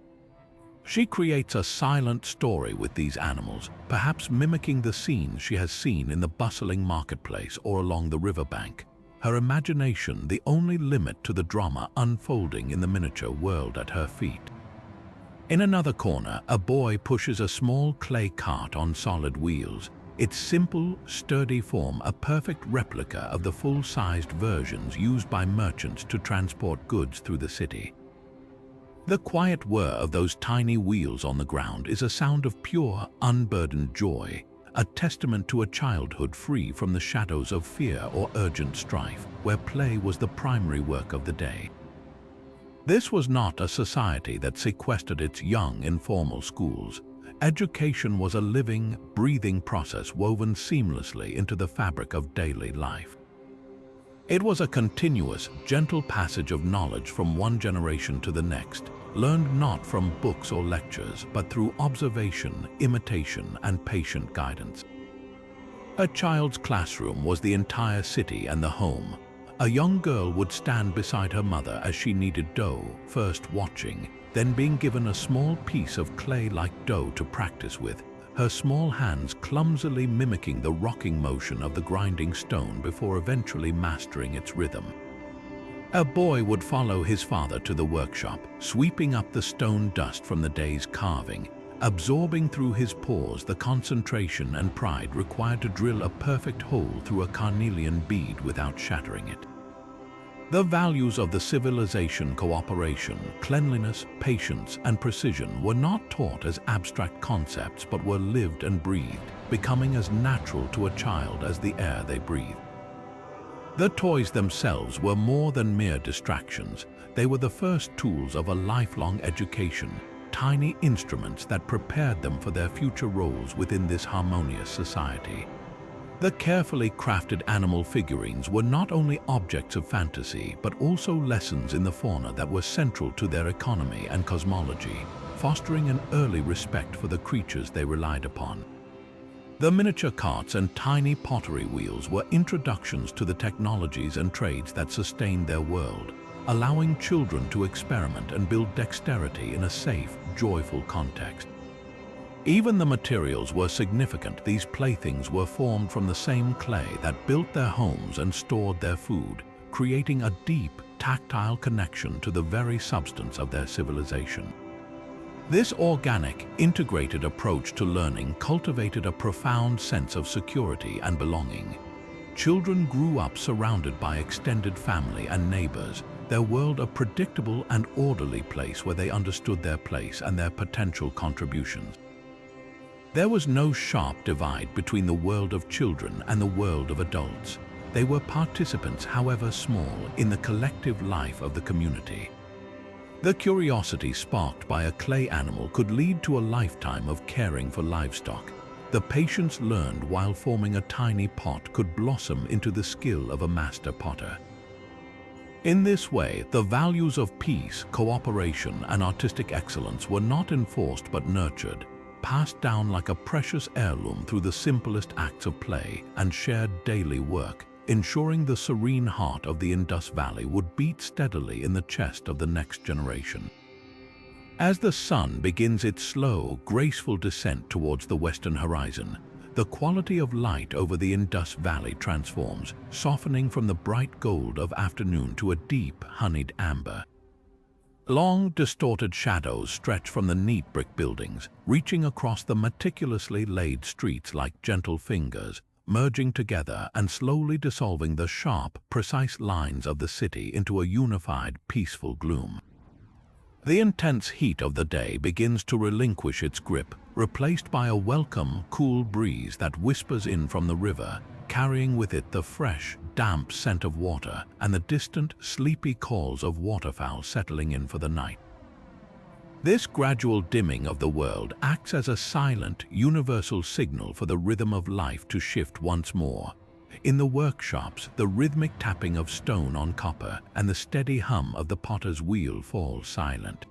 She creates a silent story with these animals, perhaps mimicking the scenes she has seen in the bustling marketplace or along the riverbank, her imagination the only limit to the drama unfolding in the miniature world at her feet. In another corner, a boy pushes a small clay cart on solid wheels, its simple, sturdy form a perfect replica of the full-sized versions used by merchants to transport goods through the city. The quiet whir of those tiny wheels on the ground is a sound of pure, unburdened joy, a testament to a childhood free from the shadows of fear or urgent strife, where play was the primary work of the day. This was not a society that sequestered its young in formal schools. Education was a living, breathing process woven seamlessly into the fabric of daily life. It was a continuous, gentle passage of knowledge from one generation to the next, learned not from books or lectures, but through observation, imitation, and patient guidance. A child's classroom was the entire city and the home. A young girl would stand beside her mother as she kneaded dough, first watching, then being given a small piece of clay-like dough to practice with, her small hands clumsily mimicking the rocking motion of the grinding stone before eventually mastering its rhythm. A boy would follow his father to the workshop, sweeping up the stone dust from the day's carving, absorbing through his pores the concentration and pride required to drill a perfect hole through a carnelian bead without shattering it. The values of the civilization, cooperation, cleanliness, patience, and precision were not taught as abstract concepts but were lived and breathed, becoming as natural to a child as the air they breathe. The toys themselves were more than mere distractions. They were the first tools of a lifelong education, tiny instruments that prepared them for their future roles within this harmonious society. The carefully crafted animal figurines were not only objects of fantasy, but also lessons in the fauna that were central to their economy and cosmology, fostering an early respect for the creatures they relied upon. The miniature carts and tiny pottery wheels were introductions to the technologies and trades that sustained their world, allowing children to experiment and build dexterity in a safe, joyful context. Even the materials were significant. These playthings were formed from the same clay that built their homes and stored their food, creating a deep, tactile connection to the very substance of their civilization. This organic, integrated approach to learning cultivated a profound sense of security and belonging. Children grew up surrounded by extended family and neighbors, their world a predictable and orderly place where they understood their place and their potential contributions. There was no sharp divide between the world of children and the world of adults. They were participants, however small, in the collective life of the community. The curiosity sparked by a clay animal could lead to a lifetime of caring for livestock. The patience learned while forming a tiny pot could blossom into the skill of a master potter. In this way, the values of peace, cooperation, and artistic excellence were not enforced but nurtured, passed down like a precious heirloom through the simplest acts of play and shared daily work, ensuring the serene heart of the Indus Valley would beat steadily in the chest of the next generation. As the sun begins its slow, graceful descent towards the western horizon, the quality of light over the Indus Valley transforms, softening from the bright gold of afternoon to a deep, honeyed amber. Long, distorted shadows stretch from the neat brick buildings, reaching across the meticulously laid streets like gentle fingers, merging together and slowly dissolving the sharp, precise lines of the city into a unified, peaceful gloom. The intense heat of the day begins to relinquish its grip, replaced by a welcome, cool breeze that whispers in from the river, carrying with it the fresh, damp scent of water and the distant, sleepy calls of waterfowl settling in for the night. This gradual dimming of the world acts as a silent, universal signal for the rhythm of life to shift once more. In the workshops, the rhythmic tapping of stone on copper and the steady hum of the potter's wheel fall silent.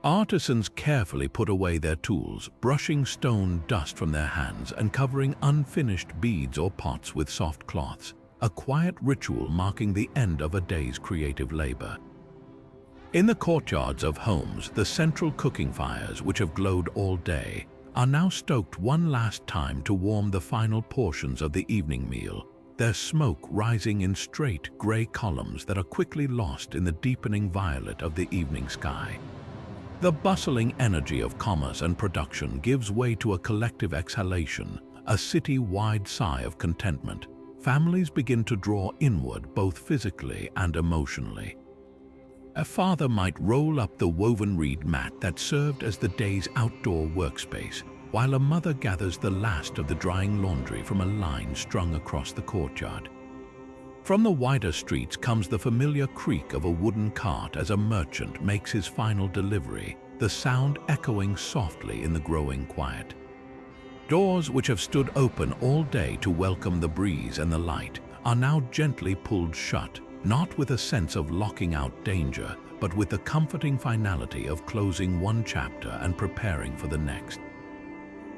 Artisans carefully put away their tools, brushing stone dust from their hands and covering unfinished beads or pots with soft cloths, a quiet ritual marking the end of a day's creative labor. In the courtyards of homes, the central cooking fires, which have glowed all day, are now stoked one last time to warm the final portions of the evening meal, their smoke rising in straight, gray columns that are quickly lost in the deepening violet of the evening sky. The bustling energy of commerce and production gives way to a collective exhalation, a city-wide sigh of contentment. Families begin to draw inward both physically and emotionally. A father might roll up the woven reed mat that served as the day's outdoor workspace, while a mother gathers the last of the drying laundry from a line strung across the courtyard. From the wider streets comes the familiar creak of a wooden cart as a merchant makes his final delivery, the sound echoing softly in the growing quiet. Doors which have stood open all day to welcome the breeze and the light are now gently pulled shut, not with a sense of locking out danger, but with the comforting finality of closing one chapter and preparing for the next.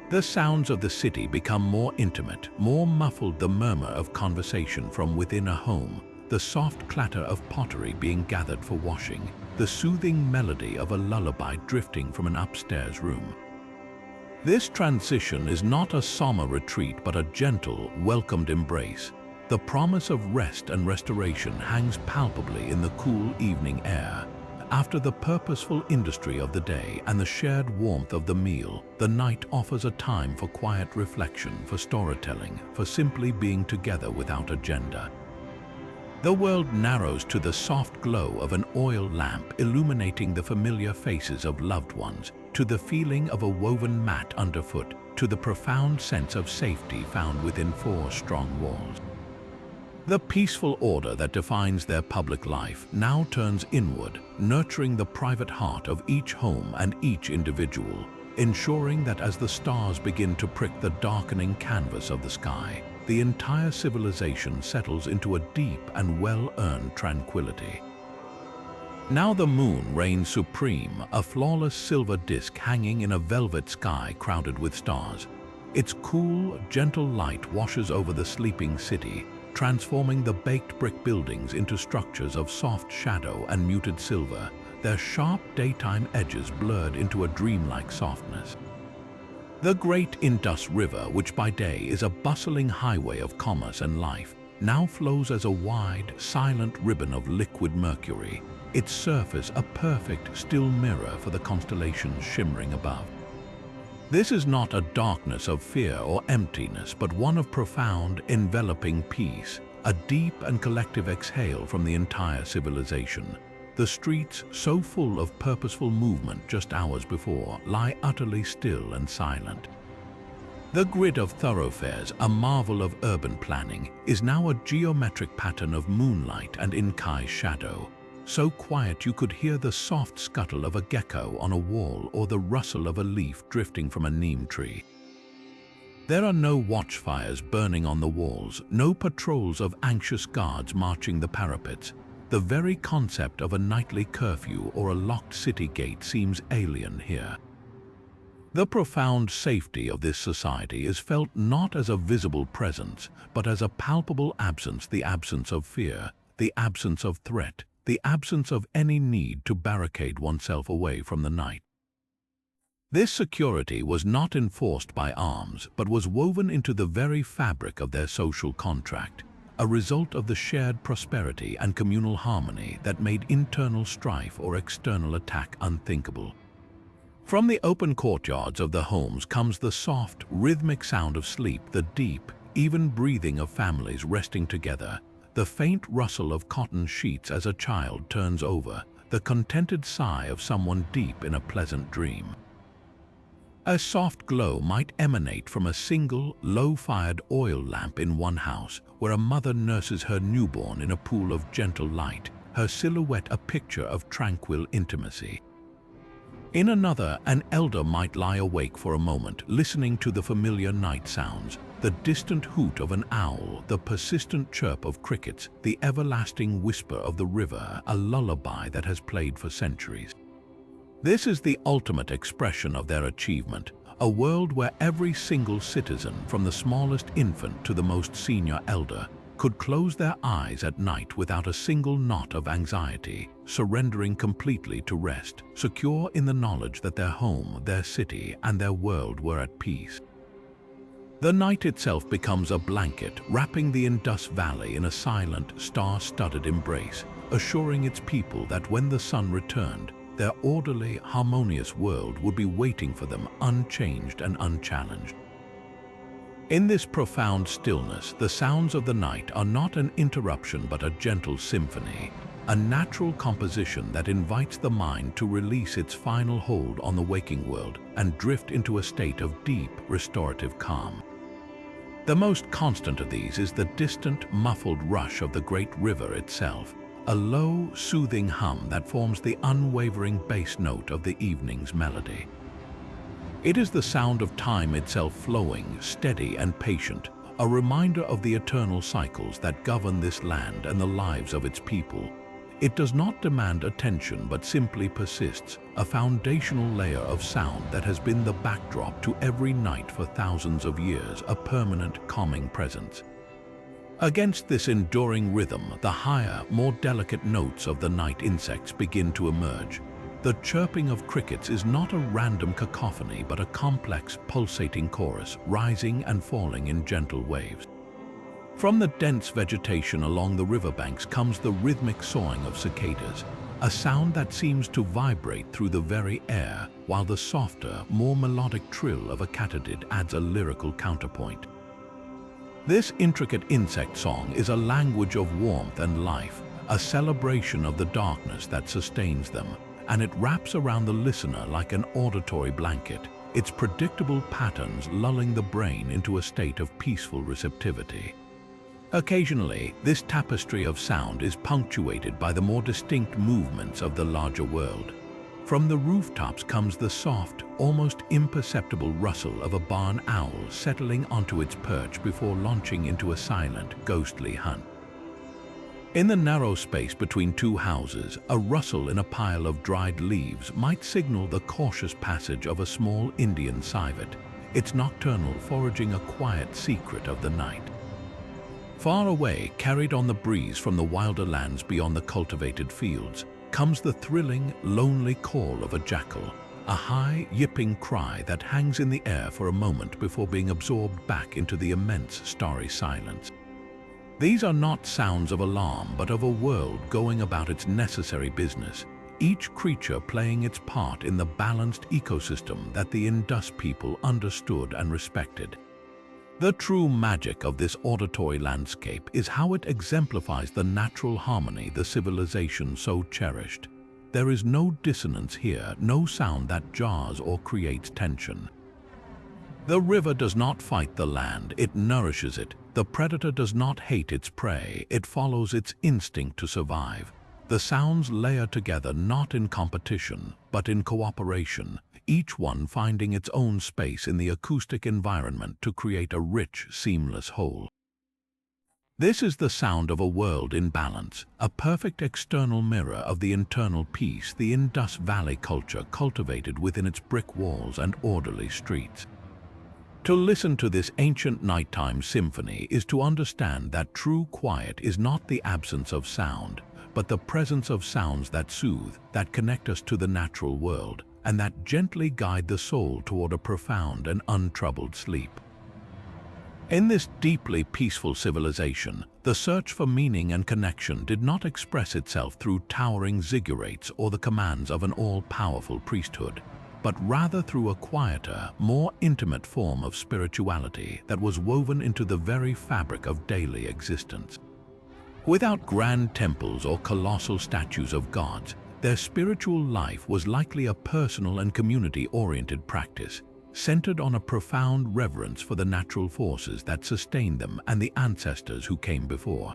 The sounds of the city become more intimate, more muffled, the murmur of conversation from within a home, the soft clatter of pottery being gathered for washing, the soothing melody of a lullaby drifting from an upstairs room. This transition is not a somber retreat but a gentle, welcomed embrace. The promise of rest and restoration hangs palpably in the cool evening air. After the purposeful industry of the day and the shared warmth of the meal, the night offers a time for quiet reflection, for storytelling, for simply being together without agenda. The world narrows to the soft glow of an oil lamp illuminating the familiar faces of loved ones, to the feeling of a woven mat underfoot, to the profound sense of safety found within four strong walls. The peaceful order that defines their public life now turns inward, nurturing the private heart of each home and each individual, ensuring that as the stars begin to prick the darkening canvas of the sky, the entire civilization settles into a deep and well-earned tranquility. Now the moon reigns supreme, a flawless silver disk hanging in a velvet sky crowded with stars. Its cool, gentle light washes over the sleeping city, transforming the baked brick buildings into structures of soft shadow and muted silver, their sharp daytime edges blurred into a dreamlike softness. The great Indus River, which by day is a bustling highway of commerce and life, now flows as a wide, silent ribbon of liquid mercury, its surface a perfect, still mirror for the constellations shimmering above. This is not a darkness of fear or emptiness, but one of profound, enveloping peace, a deep and collective exhale from the entire civilization. The streets, so full of purposeful movement just hours before, lie utterly still and silent. The grid of thoroughfares, a marvel of urban planning, is now a geometric pattern of moonlight and Inkai shadow, so quiet you could hear the soft scuttle of a gecko on a wall or the rustle of a leaf drifting from a neem tree. There are no watchfires burning on the walls, no patrols of anxious guards marching the parapets. The very concept of a nightly curfew or a locked city gate seems alien here. The profound safety of this society is felt not as a visible presence, but as a palpable absence, the absence of fear, the absence of threat, the absence of any need to barricade oneself away from the night. This security was not enforced by arms, but was woven into the very fabric of their social contract, a result of the shared prosperity and communal harmony that made internal strife or external attack unthinkable. From the open courtyards of the homes comes the soft, rhythmic sound of sleep, the deep, even breathing of families resting together, the faint rustle of cotton sheets as a child turns over, the contented sigh of someone deep in a pleasant dream. A soft glow might emanate from a single, low-fired oil lamp in one house, where a mother nurses her newborn in a pool of gentle light, her silhouette a picture of tranquil intimacy. In another, an elder might lie awake for a moment, listening to the familiar night sounds, the distant hoot of an owl, the persistent chirp of crickets, the everlasting whisper of the river, a lullaby that has played for centuries. This is the ultimate expression of their achievement, a world where every single citizen, from the smallest infant to the most senior elder, could close their eyes at night without a single knot of anxiety, surrendering completely to rest, secure in the knowledge that their home, their city, and their world were at peace. The night itself becomes a blanket, wrapping the Indus Valley in a silent, star-studded embrace, assuring its people that when the sun returned, their orderly, harmonious world would be waiting for them unchanged and unchallenged. In this profound stillness, the sounds of the night are not an interruption but a gentle symphony, a natural composition that invites the mind to release its final hold on the waking world and drift into a state of deep, restorative calm. The most constant of these is the distant, muffled rush of the great river itself, a low, soothing hum that forms the unwavering bass note of the evening's melody. It is the sound of time itself flowing, steady and patient, a reminder of the eternal cycles that govern this land and the lives of its people. It does not demand attention but simply persists, a foundational layer of sound that has been the backdrop to every night for thousands of years, a permanent calming presence. Against this enduring rhythm, the higher, more delicate notes of the night insects begin to emerge. The chirping of crickets is not a random cacophony but a complex, pulsating chorus, rising and falling in gentle waves. From the dense vegetation along the riverbanks comes the rhythmic sawing of cicadas, a sound that seems to vibrate through the very air, while the softer, more melodic trill of a katydid adds a lyrical counterpoint. This intricate insect song is a language of warmth and life, a celebration of the darkness that sustains them, and it wraps around the listener like an auditory blanket, its predictable patterns lulling the brain into a state of peaceful receptivity. Occasionally, this tapestry of sound is punctuated by the more distinct movements of the larger world. From the rooftops comes the soft, almost imperceptible rustle of a barn owl settling onto its perch before launching into a silent, ghostly hunt. In the narrow space between two houses, a rustle in a pile of dried leaves might signal the cautious passage of a small Indian civet, its nocturnal foraging a quiet secret of the night. Far away, carried on the breeze from the wilder lands beyond the cultivated fields, comes the thrilling, lonely call of a jackal, a high, yipping cry that hangs in the air for a moment before being absorbed back into the immense, starry silence. These are not sounds of alarm, but of a world going about its necessary business, each creature playing its part in the balanced ecosystem that the Indus people understood and respected. The true magic of this auditory landscape is how it exemplifies the natural harmony the civilization so cherished. There is no dissonance here, no sound that jars or creates tension. The river does not fight the land, it nourishes it. The predator does not hate its prey, it follows its instinct to survive. The sounds layer together not in competition, but in cooperation, each one finding its own space in the acoustic environment to create a rich, seamless whole. This is the sound of a world in balance, a perfect external mirror of the internal peace the Indus Valley culture cultivated within its brick walls and orderly streets. To listen to this ancient nighttime symphony is to understand that true quiet is not the absence of sound, but the presence of sounds that soothe, that connect us to the natural world, and that gently guide the soul toward a profound and untroubled sleep. In this deeply peaceful civilization, the search for meaning and connection did not express itself through towering ziggurats or the commands of an all-powerful priesthood, but rather through a quieter, more intimate form of spirituality that was woven into the very fabric of daily existence. Without grand temples or colossal statues of gods, their spiritual life was likely a personal and community-oriented practice, centered on a profound reverence for the natural forces that sustained them and the ancestors who came before.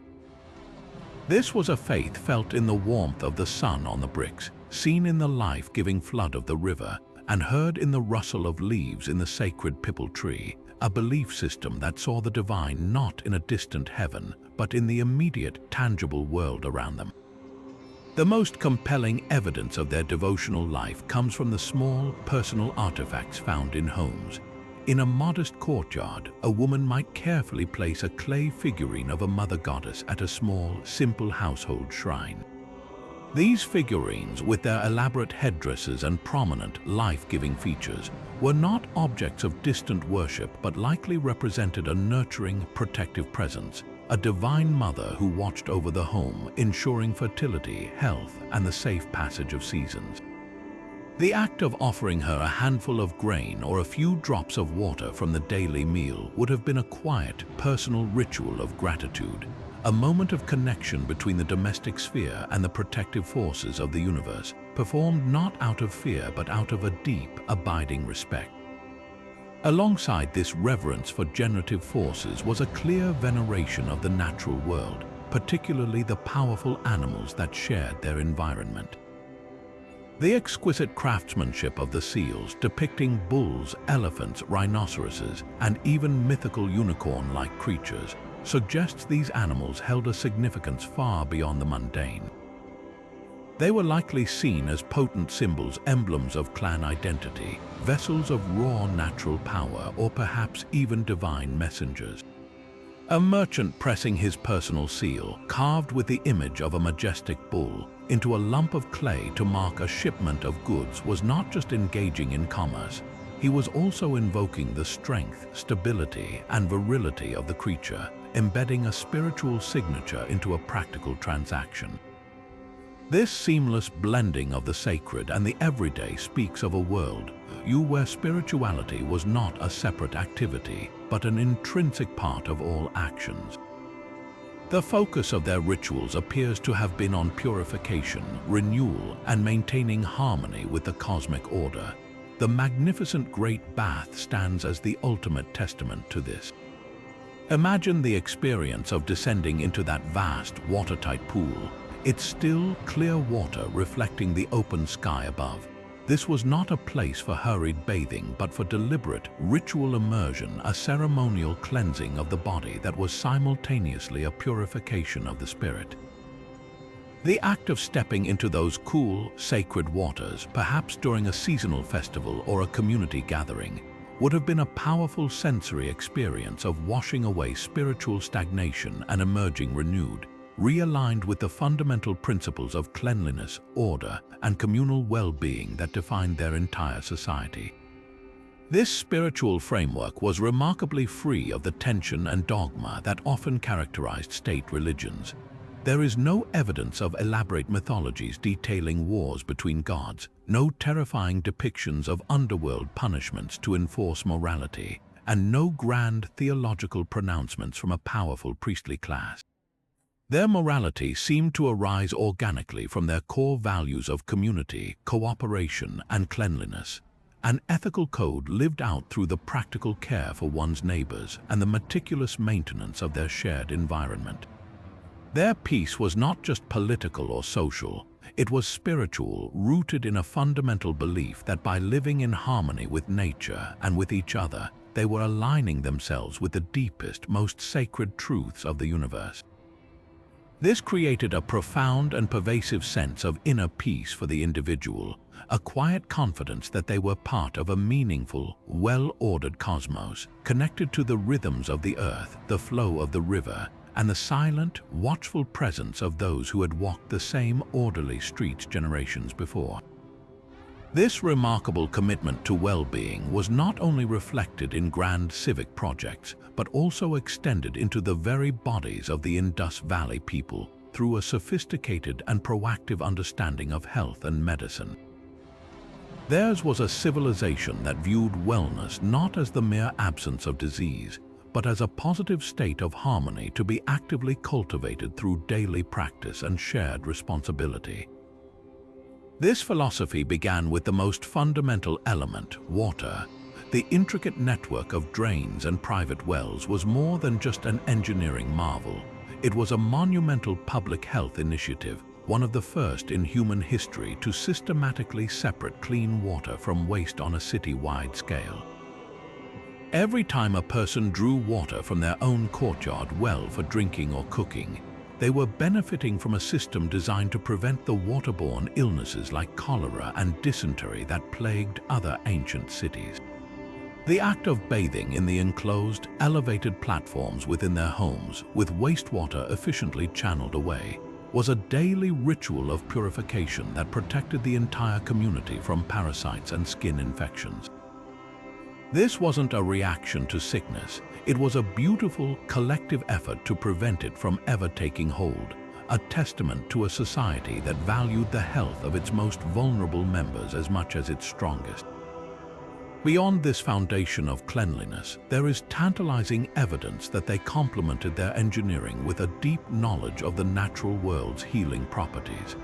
This was a faith felt in the warmth of the sun on the bricks, seen in the life-giving flood of the river, and heard in the rustle of leaves in the sacred pipal tree, a belief system that saw the divine not in a distant heaven, but in the immediate, tangible world around them. The most compelling evidence of their devotional life comes from the small, personal artifacts found in homes. In a modest courtyard, a woman might carefully place a clay figurine of a mother goddess at a small, simple household shrine. These figurines, with their elaborate headdresses and prominent, life-giving features, were not objects of distant worship but likely represented a nurturing, protective presence, a divine mother who watched over the home, ensuring fertility, health, and the safe passage of seasons. The act of offering her a handful of grain or a few drops of water from the daily meal would have been a quiet, personal ritual of gratitude, a moment of connection between the domestic sphere and the protective forces of the universe, performed not out of fear but out of a deep, abiding respect. Alongside this reverence for generative forces was a clear veneration of the natural world, particularly the powerful animals that shared their environment. The exquisite craftsmanship of the seals, depicting bulls, elephants, rhinoceroses, and even mythical unicorn-like creatures, suggests these animals held a significance far beyond the mundane. They were likely seen as potent symbols, emblems of clan identity, vessels of raw natural power, or perhaps even divine messengers. A merchant pressing his personal seal, carved with the image of a majestic bull, into a lump of clay to mark a shipment of goods was not just engaging in commerce, he was also invoking the strength, stability, and virility of the creature, embedding a spiritual signature into a practical transaction. This seamless blending of the sacred and the everyday speaks of a world where spirituality was not a separate activity, but an intrinsic part of all actions. The focus of their rituals appears to have been on purification, renewal, and maintaining harmony with the cosmic order. The magnificent Great Bath stands as the ultimate testament to this. Imagine the experience of descending into that vast, watertight pool, its still, clear water reflecting the open sky above. This was not a place for hurried bathing, but for deliberate, ritual immersion, a ceremonial cleansing of the body that was simultaneously a purification of the spirit. The act of stepping into those cool, sacred waters, perhaps during a seasonal festival or a community gathering, would have been a powerful sensory experience of washing away spiritual stagnation and emerging renewed, realigned with the fundamental principles of cleanliness, order, and communal well-being that defined their entire society. This spiritual framework was remarkably free of the tension and dogma that often characterized state religions. There is no evidence of elaborate mythologies detailing wars between gods, no terrifying depictions of underworld punishments to enforce morality, and no grand theological pronouncements from a powerful priestly class. Their morality seemed to arise organically from their core values of community, cooperation, and cleanliness, an ethical code lived out through the practical care for one's neighbors and the meticulous maintenance of their shared environment. Their peace was not just political or social, It was spiritual, rooted in a fundamental belief that by living in harmony with nature and with each other, they were aligning themselves with the deepest, most sacred truths of the universe. This created a profound and pervasive sense of inner peace for the individual, a quiet confidence that they were part of a meaningful, well-ordered cosmos, connected to the rhythms of the earth, the flow of the river, and the silent, watchful presence of those who had walked the same orderly streets generations before. This remarkable commitment to well-being was not only reflected in grand civic projects, but also extended into the very bodies of the Indus Valley people through a sophisticated and proactive understanding of health and medicine. Theirs was a civilization that viewed wellness not as the mere absence of disease, but as a positive state of harmony to be actively cultivated through daily practice and shared responsibility. This philosophy began with the most fundamental element, water. The intricate network of drains and private wells was more than just an engineering marvel. It was a monumental public health initiative, one of the first in human history to systematically separate clean water from waste on a city-wide scale. Every time a person drew water from their own courtyard well for drinking or cooking, they were benefiting from a system designed to prevent the waterborne illnesses like cholera and dysentery that plagued other ancient cities. The act of bathing in the enclosed, elevated platforms within their homes, with wastewater efficiently channeled away, was a daily ritual of purification that protected the entire community from parasites and skin infections. This wasn't a reaction to sickness. It was a beautiful, collective effort to prevent it from ever taking hold, a testament to a society that valued the health of its most vulnerable members as much as its strongest. Beyond this foundation of cleanliness, there is tantalizing evidence that they complemented their engineering with a deep knowledge of the natural world's healing properties.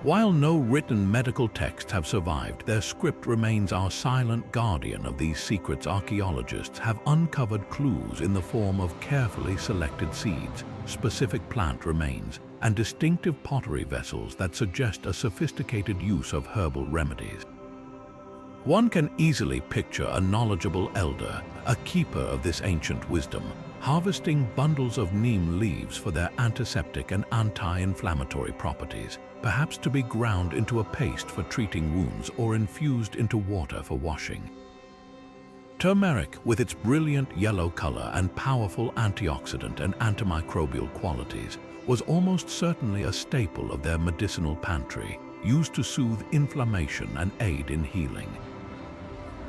While no written medical texts have survived, their script remains our silent guardian of these secrets. Archaeologists have uncovered clues in the form of carefully selected seeds, specific plant remains, and distinctive pottery vessels that suggest a sophisticated use of herbal remedies. One can easily picture a knowledgeable elder, a keeper of this ancient wisdom, harvesting bundles of neem leaves for their antiseptic and anti-inflammatory properties, perhaps to be ground into a paste for treating wounds or infused into water for washing. Turmeric, with its brilliant yellow color and powerful antioxidant and antimicrobial qualities, was almost certainly a staple of their medicinal pantry, used to soothe inflammation and aid in healing.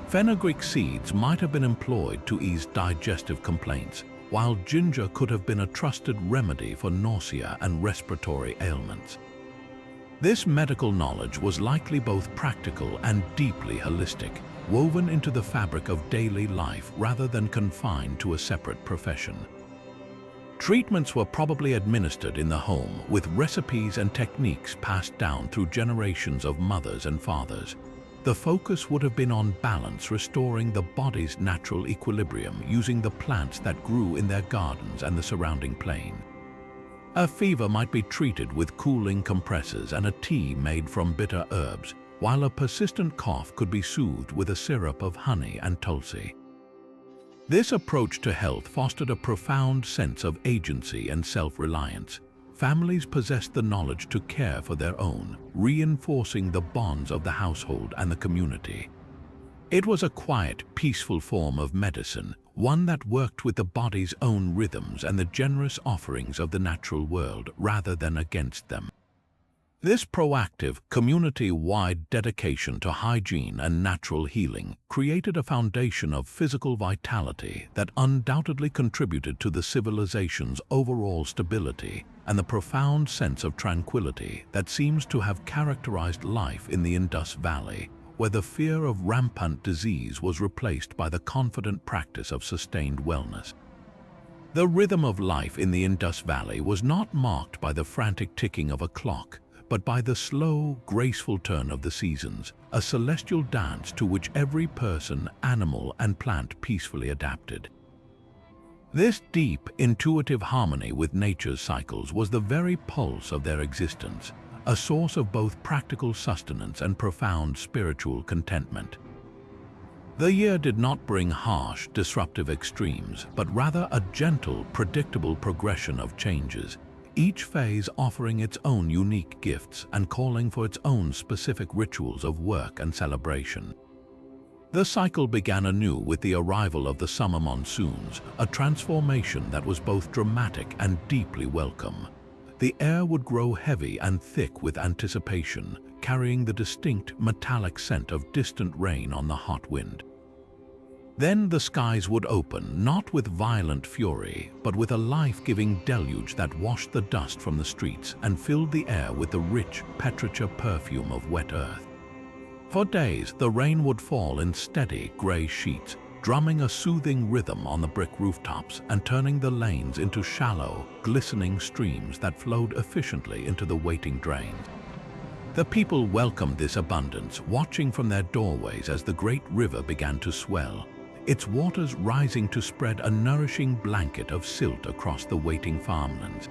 Fenugreek seeds might have been employed to ease digestive complaints, while ginger could have been a trusted remedy for nausea and respiratory ailments. This medical knowledge was likely both practical and deeply holistic, woven into the fabric of daily life rather than confined to a separate profession. Treatments were probably administered in the home, with recipes and techniques passed down through generations of mothers and fathers. The focus would have been on balance, restoring the body's natural equilibrium using the plants that grew in their gardens and the surrounding plain. A fever might be treated with cooling compresses and a tea made from bitter herbs, while a persistent cough could be soothed with a syrup of honey and tulsi. This approach to health fostered a profound sense of agency and self-reliance. Families possessed the knowledge to care for their own, reinforcing the bonds of the household and the community. It was a quiet, peaceful form of medicine, one that worked with the body's own rhythms and the generous offerings of the natural world rather than against them. This proactive, community-wide dedication to hygiene and natural healing created a foundation of physical vitality that undoubtedly contributed to the civilization's overall stability and the profound sense of tranquility that seems to have characterized life in the Indus Valley, where the fear of rampant disease was replaced by the confident practice of sustained wellness. The rhythm of life in the Indus Valley was not marked by the frantic ticking of a clock, but by the slow, graceful turn of the seasons, a celestial dance to which every person, animal, and plant peacefully adapted. This deep, intuitive harmony with nature's cycles was the very pulse of their existence, a source of both practical sustenance and profound spiritual contentment. The year did not bring harsh, disruptive extremes, but rather a gentle, predictable progression of changes, each phase offering its own unique gifts and calling for its own specific rituals of work and celebration. The cycle began anew with the arrival of the summer monsoons, a transformation that was both dramatic and deeply welcome. The air would grow heavy and thick with anticipation, carrying the distinct metallic scent of distant rain on the hot wind. Then the skies would open, not with violent fury, but with a life-giving deluge that washed the dust from the streets and filled the air with the rich, petrichor perfume of wet earth. For days, the rain would fall in steady, grey sheets, drumming a soothing rhythm on the brick rooftops and turning the lanes into shallow, glistening streams that flowed efficiently into the waiting drains. The people welcomed this abundance, watching from their doorways as the great river began to swell, its waters rising to spread a nourishing blanket of silt across the waiting farmlands.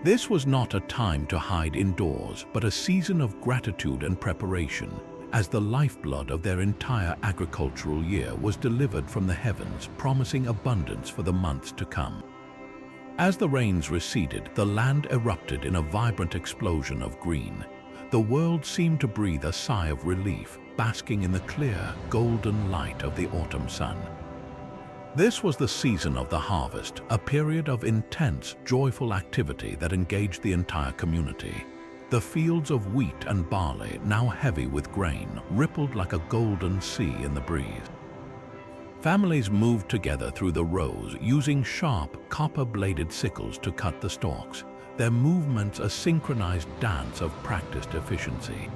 This was not a time to hide indoors, but a season of gratitude and preparation, as the lifeblood of their entire agricultural year was delivered from the heavens, promising abundance for the months to come. As the rains receded, the land erupted in a vibrant explosion of green. The world seemed to breathe a sigh of relief, basking in the clear, golden light of the autumn sun. This was the season of the harvest, a period of intense, joyful activity that engaged the entire community. The fields of wheat and barley, now heavy with grain, rippled like a golden sea in the breeze. Families moved together through the rows, using sharp, copper-bladed sickles to cut the stalks, their movements a synchronized dance of practiced efficiency.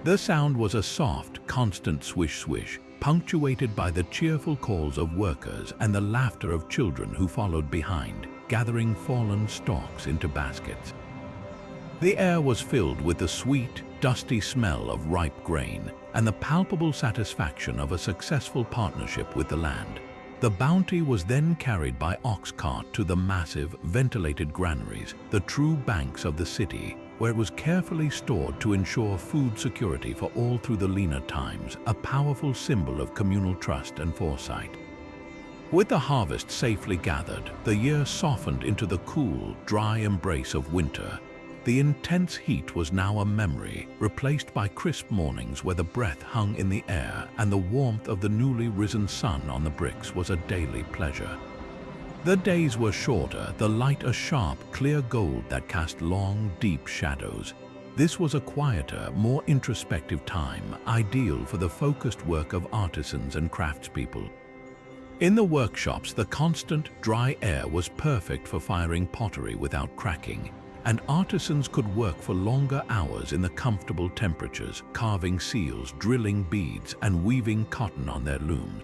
The sound was a soft, constant swish-swish, punctuated by the cheerful calls of workers and the laughter of children who followed behind, gathering fallen stalks into baskets. The air was filled with the sweet, dusty smell of ripe grain and the palpable satisfaction of a successful partnership with the land. The bounty was then carried by ox cart to the massive, ventilated granaries, the true banks of the city, where it was carefully stored to ensure food security for all through the leaner times, a powerful symbol of communal trust and foresight. With the harvest safely gathered, the year softened into the cool, dry embrace of winter. The intense heat was now a memory, replaced by crisp mornings where the breath hung in the air and the warmth of the newly risen sun on the bricks was a daily pleasure. The days were shorter, the light a sharp, clear gold that cast long, deep shadows. This was a quieter, more introspective time, ideal for the focused work of artisans and craftspeople. In the workshops, the constant, dry air was perfect for firing pottery without cracking, and artisans could work for longer hours in the comfortable temperatures, carving seals, drilling beads, and weaving cotton on their looms.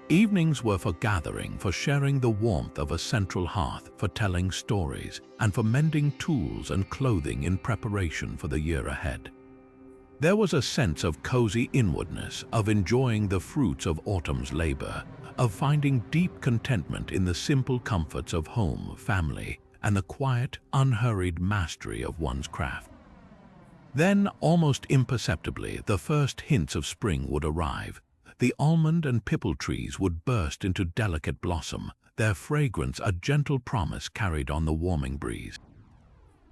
Evenings were for gathering, for sharing the warmth of a central hearth, for telling stories, and for mending tools and clothing in preparation for the year ahead. There was a sense of cozy inwardness, of enjoying the fruits of autumn's labor, of finding deep contentment in the simple comforts of home, family, and the quiet, unhurried mastery of one's craft. Then, almost imperceptibly, the first hints of spring would arrive. The almond and pipple trees would burst into delicate blossom, their fragrance a gentle promise carried on the warming breeze.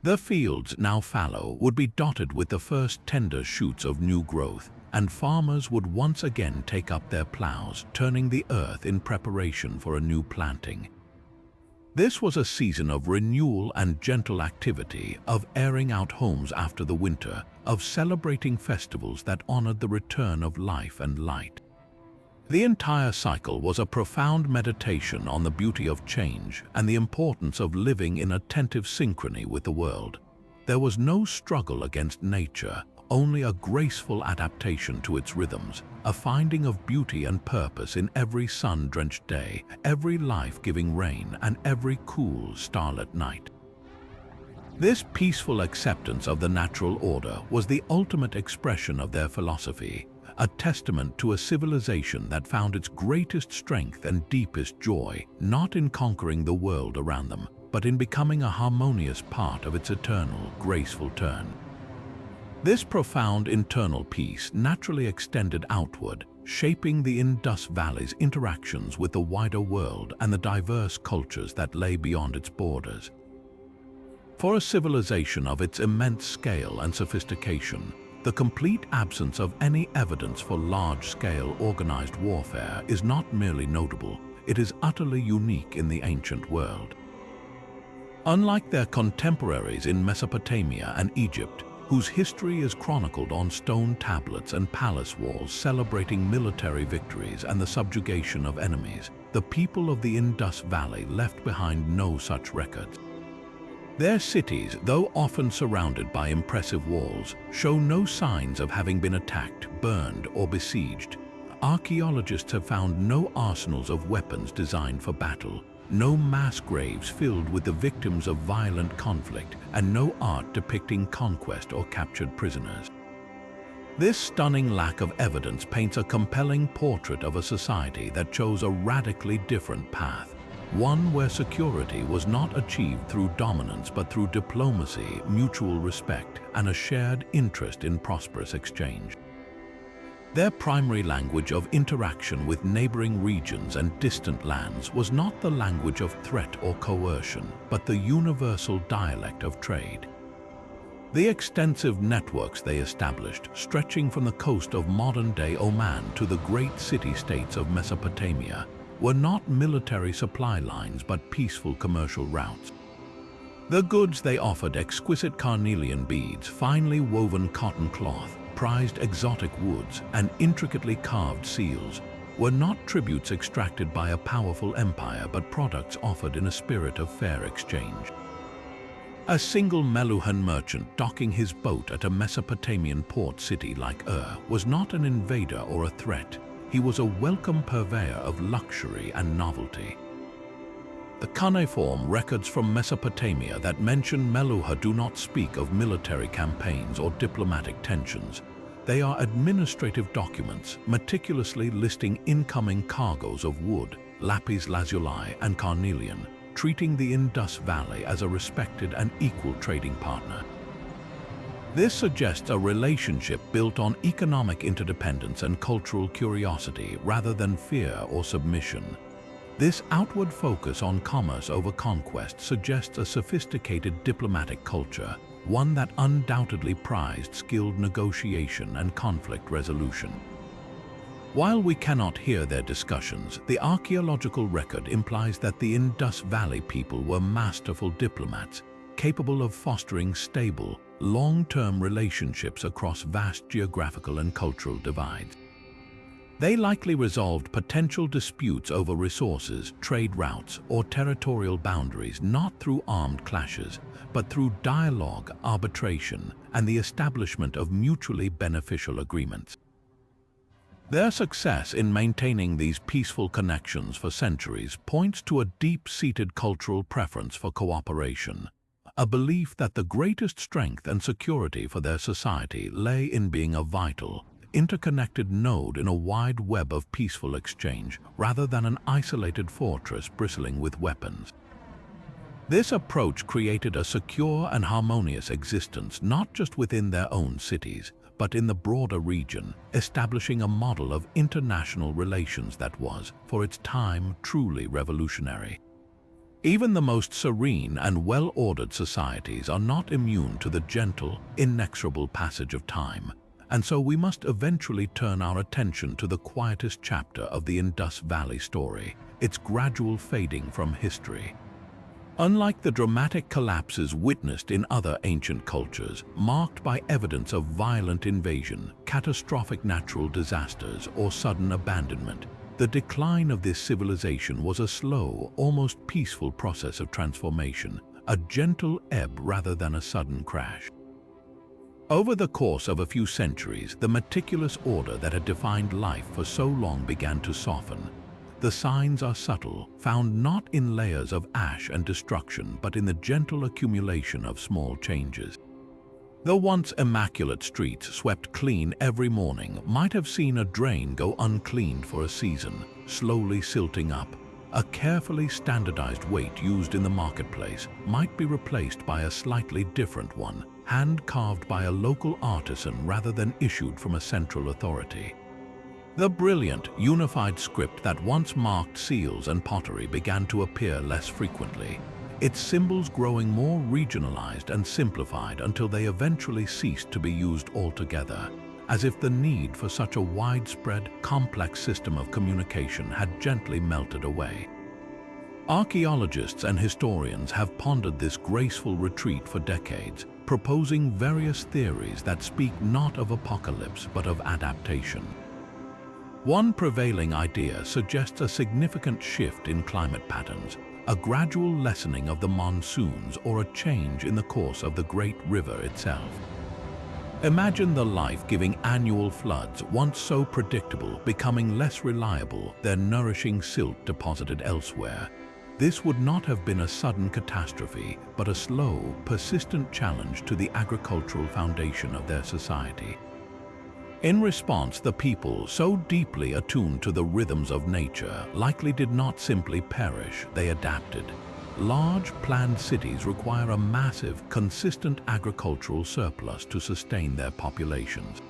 The fields, now fallow, would be dotted with the first tender shoots of new growth, and farmers would once again take up their plows, turning the earth in preparation for a new planting. This was a season of renewal and gentle activity, of airing out homes after the winter, of celebrating festivals that honored the return of life and light. The entire cycle was a profound meditation on the beauty of change and the importance of living in attentive synchrony with the world. There was no struggle against nature, only a graceful adaptation to its rhythms, a finding of beauty and purpose in every sun-drenched day, every life-giving rain, and every cool, starlit night. This peaceful acceptance of the natural order was the ultimate expression of their philosophy, a testament to a civilization that found its greatest strength and deepest joy not in conquering the world around them, but in becoming a harmonious part of its eternal, graceful turn. This profound internal peace naturally extended outward, shaping the Indus Valley's interactions with the wider world and the diverse cultures that lay beyond its borders. For a civilization of its immense scale and sophistication, the complete absence of any evidence for large-scale organized warfare is not merely notable, it is utterly unique in the ancient world. Unlike their contemporaries in Mesopotamia and Egypt, whose history is chronicled on stone tablets and palace walls celebrating military victories and the subjugation of enemies, the people of the Indus Valley left behind no such records. Their cities, though often surrounded by impressive walls, show no signs of having been attacked, burned, or besieged. Archaeologists have found no arsenals of weapons designed for battle, no mass graves filled with the victims of violent conflict, and no art depicting conquest or captured prisoners. This stunning lack of evidence paints a compelling portrait of a society that chose a radically different path, one where security was not achieved through dominance but through diplomacy, mutual respect, and a shared interest in prosperous exchange. Their primary language of interaction with neighboring regions and distant lands was not the language of threat or coercion, but the universal dialect of trade. The extensive networks they established, stretching from the coast of modern-day Oman to the great city-states of Mesopotamia, were not military supply lines but peaceful commercial routes. The goods they offered, exquisite carnelian beads, finely woven cotton cloth, prized exotic woods, and intricately carved seals, were not tributes extracted by a powerful empire but products offered in a spirit of fair exchange. A single Meluhan merchant docking his boat at a Mesopotamian port city like was not an invader or a threat. He was a welcome purveyor of luxury and novelty. The cuneiform records from Mesopotamia that mention Meluha do not speak of military campaigns or diplomatic tensions. They are administrative documents meticulously listing incoming cargoes of wood, lapis lazuli, and carnelian, treating the Indus Valley as a respected and equal trading partner. This suggests a relationship built on economic interdependence and cultural curiosity rather than fear or submission. This outward focus on commerce over conquest suggests a sophisticated diplomatic culture, one that undoubtedly prized skilled negotiation and conflict resolution. While we cannot hear their discussions, the archaeological record implies that the Indus Valley people were masterful diplomats, capable of fostering stable, long-term relationships across vast geographical and cultural divides. They likely resolved potential disputes over resources, trade routes, or territorial boundaries not through armed clashes, but through dialogue, arbitration, and the establishment of mutually beneficial agreements. Their success in maintaining these peaceful connections for centuries points to a deep-seated cultural preference for cooperation, a belief that the greatest strength and security for their society lay in being a vital, interconnected node in a wide web of peaceful exchange rather than an isolated fortress bristling with weapons. This approach created a secure and harmonious existence not just within their own cities, but in the broader region, establishing a model of international relations that was, for its time, truly revolutionary. Even the most serene and well-ordered societies are not immune to the gentle, inexorable passage of time, and so we must eventually turn our attention to the quietest chapter of the Indus Valley story, its gradual fading from history. Unlike the dramatic collapses witnessed in other ancient cultures, marked by evidence of violent invasion, catastrophic natural disasters, or sudden abandonment, the decline of this civilization was a slow, almost peaceful process of transformation, a gentle ebb rather than a sudden crash. Over the course of a few centuries, the meticulous order that had defined life for so long began to soften. The signs are subtle, found not in layers of ash and destruction, but in the gentle accumulation of small changes. The once immaculate streets swept clean every morning might have seen a drain go uncleaned for a season, slowly silting up, A carefully standardized weight used in the marketplace might be replaced by a slightly different one, hand-carved by a local artisan rather than issued from a central authority. The brilliant, unified script that once marked seals and pottery began to appear less frequently, its symbols growing more regionalized and simplified until they eventually ceased to be used altogether, as if the need for such a widespread, complex system of communication had gently melted away. Archaeologists and historians have pondered this graceful retreat for decades, proposing various theories that speak not of apocalypse but of adaptation. One prevailing idea suggests a significant shift in climate patterns, a gradual lessening of the monsoons, or a change in the course of the great river itself. Imagine the life-giving annual floods, once so predictable, becoming less reliable, their nourishing silt deposited elsewhere. This would not have been a sudden catastrophe, but a slow, persistent challenge to the agricultural foundation of their society. In response, the people, so deeply attuned to the rhythms of nature, likely did not simply perish, they adapted. Large, planned cities require a massive, consistent agricultural surplus to sustain their populations.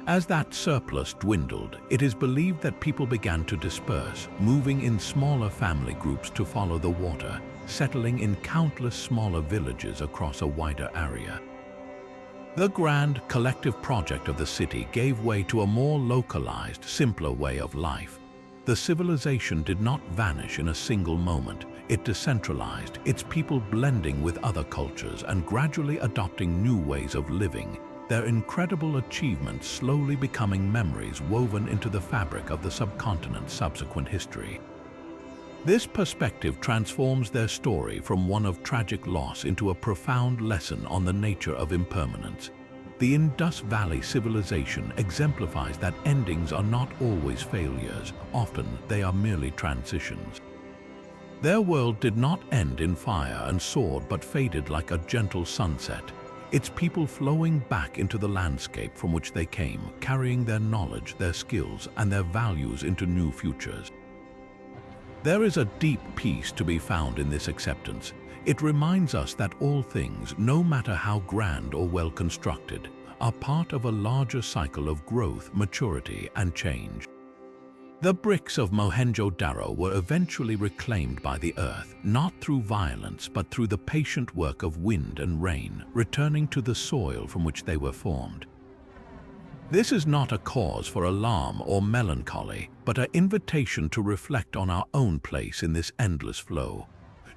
As that surplus dwindled, it is believed that people began to disperse, moving in smaller family groups to follow the water, settling in countless smaller villages across a wider area. The grand, collective project of the city gave way to a more localized, simpler way of life. The civilization did not vanish in a single moment. It decentralized, its people blending with other cultures and gradually adopting new ways of living, their incredible achievements slowly becoming memories woven into the fabric of the subcontinent's subsequent history. This perspective transforms their story from one of tragic loss into a profound lesson on the nature of impermanence. The Indus Valley civilization exemplifies that endings are not always failures, often they are merely transitions. Their world did not end in fire and sword but faded like a gentle sunset, its people flowing back into the landscape from which they came, carrying their knowledge, their skills, and their values into new futures. There is a deep peace to be found in this acceptance. It reminds us that all things, no matter how grand or well constructed, are part of a larger cycle of growth, maturity, and change. The bricks of Mohenjo-Daro were eventually reclaimed by the earth, not through violence but through the patient work of wind and rain, returning to the soil from which they were formed. This is not a cause for alarm or melancholy, but an invitation to reflect on our own place in this endless flow.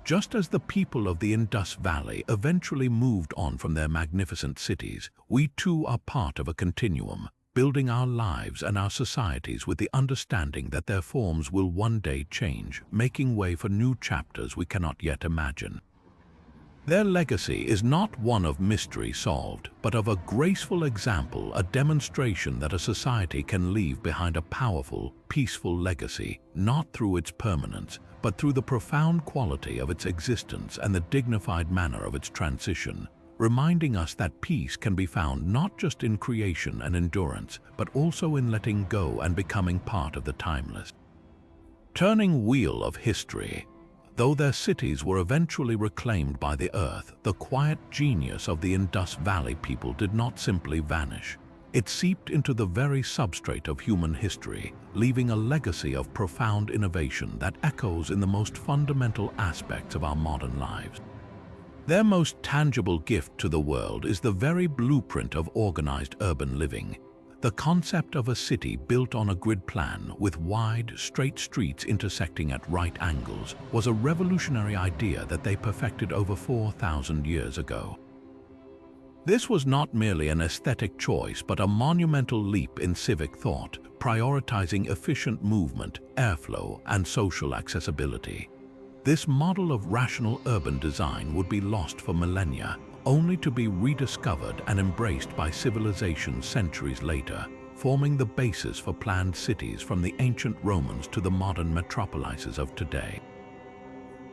Just as the people of the Indus Valley eventually moved on from their magnificent cities, we too are part of a continuum, building our lives and our societies with the understanding that their forms will one day change, making way for new chapters we cannot yet imagine. Their legacy is not one of mystery solved, but of a graceful example, a demonstration that a society can leave behind a powerful, peaceful legacy, not through its permanence, but through the profound quality of its existence and the dignified manner of its transition, reminding us that peace can be found not just in creation and endurance, but also in letting go and becoming part of the timeless. Turning wheel of history. Though their cities were eventually reclaimed by the earth, the quiet genius of the Indus Valley people did not simply vanish. It seeped into the very substrate of human history, leaving a legacy of profound innovation that echoes in the most fundamental aspects of our modern lives. Their most tangible gift to the world is the very blueprint of organized urban living. The concept of a city built on a grid plan with wide, straight streets intersecting at right angles was a revolutionary idea that they perfected over 4,000 years ago. This was not merely an aesthetic choice but a monumental leap in civic thought, prioritizing efficient movement, airflow, and social accessibility. This model of rational urban design would be lost for millennia, only to be rediscovered and embraced by civilization centuries later, forming the basis for planned cities from the ancient Romans to the modern metropolises of today.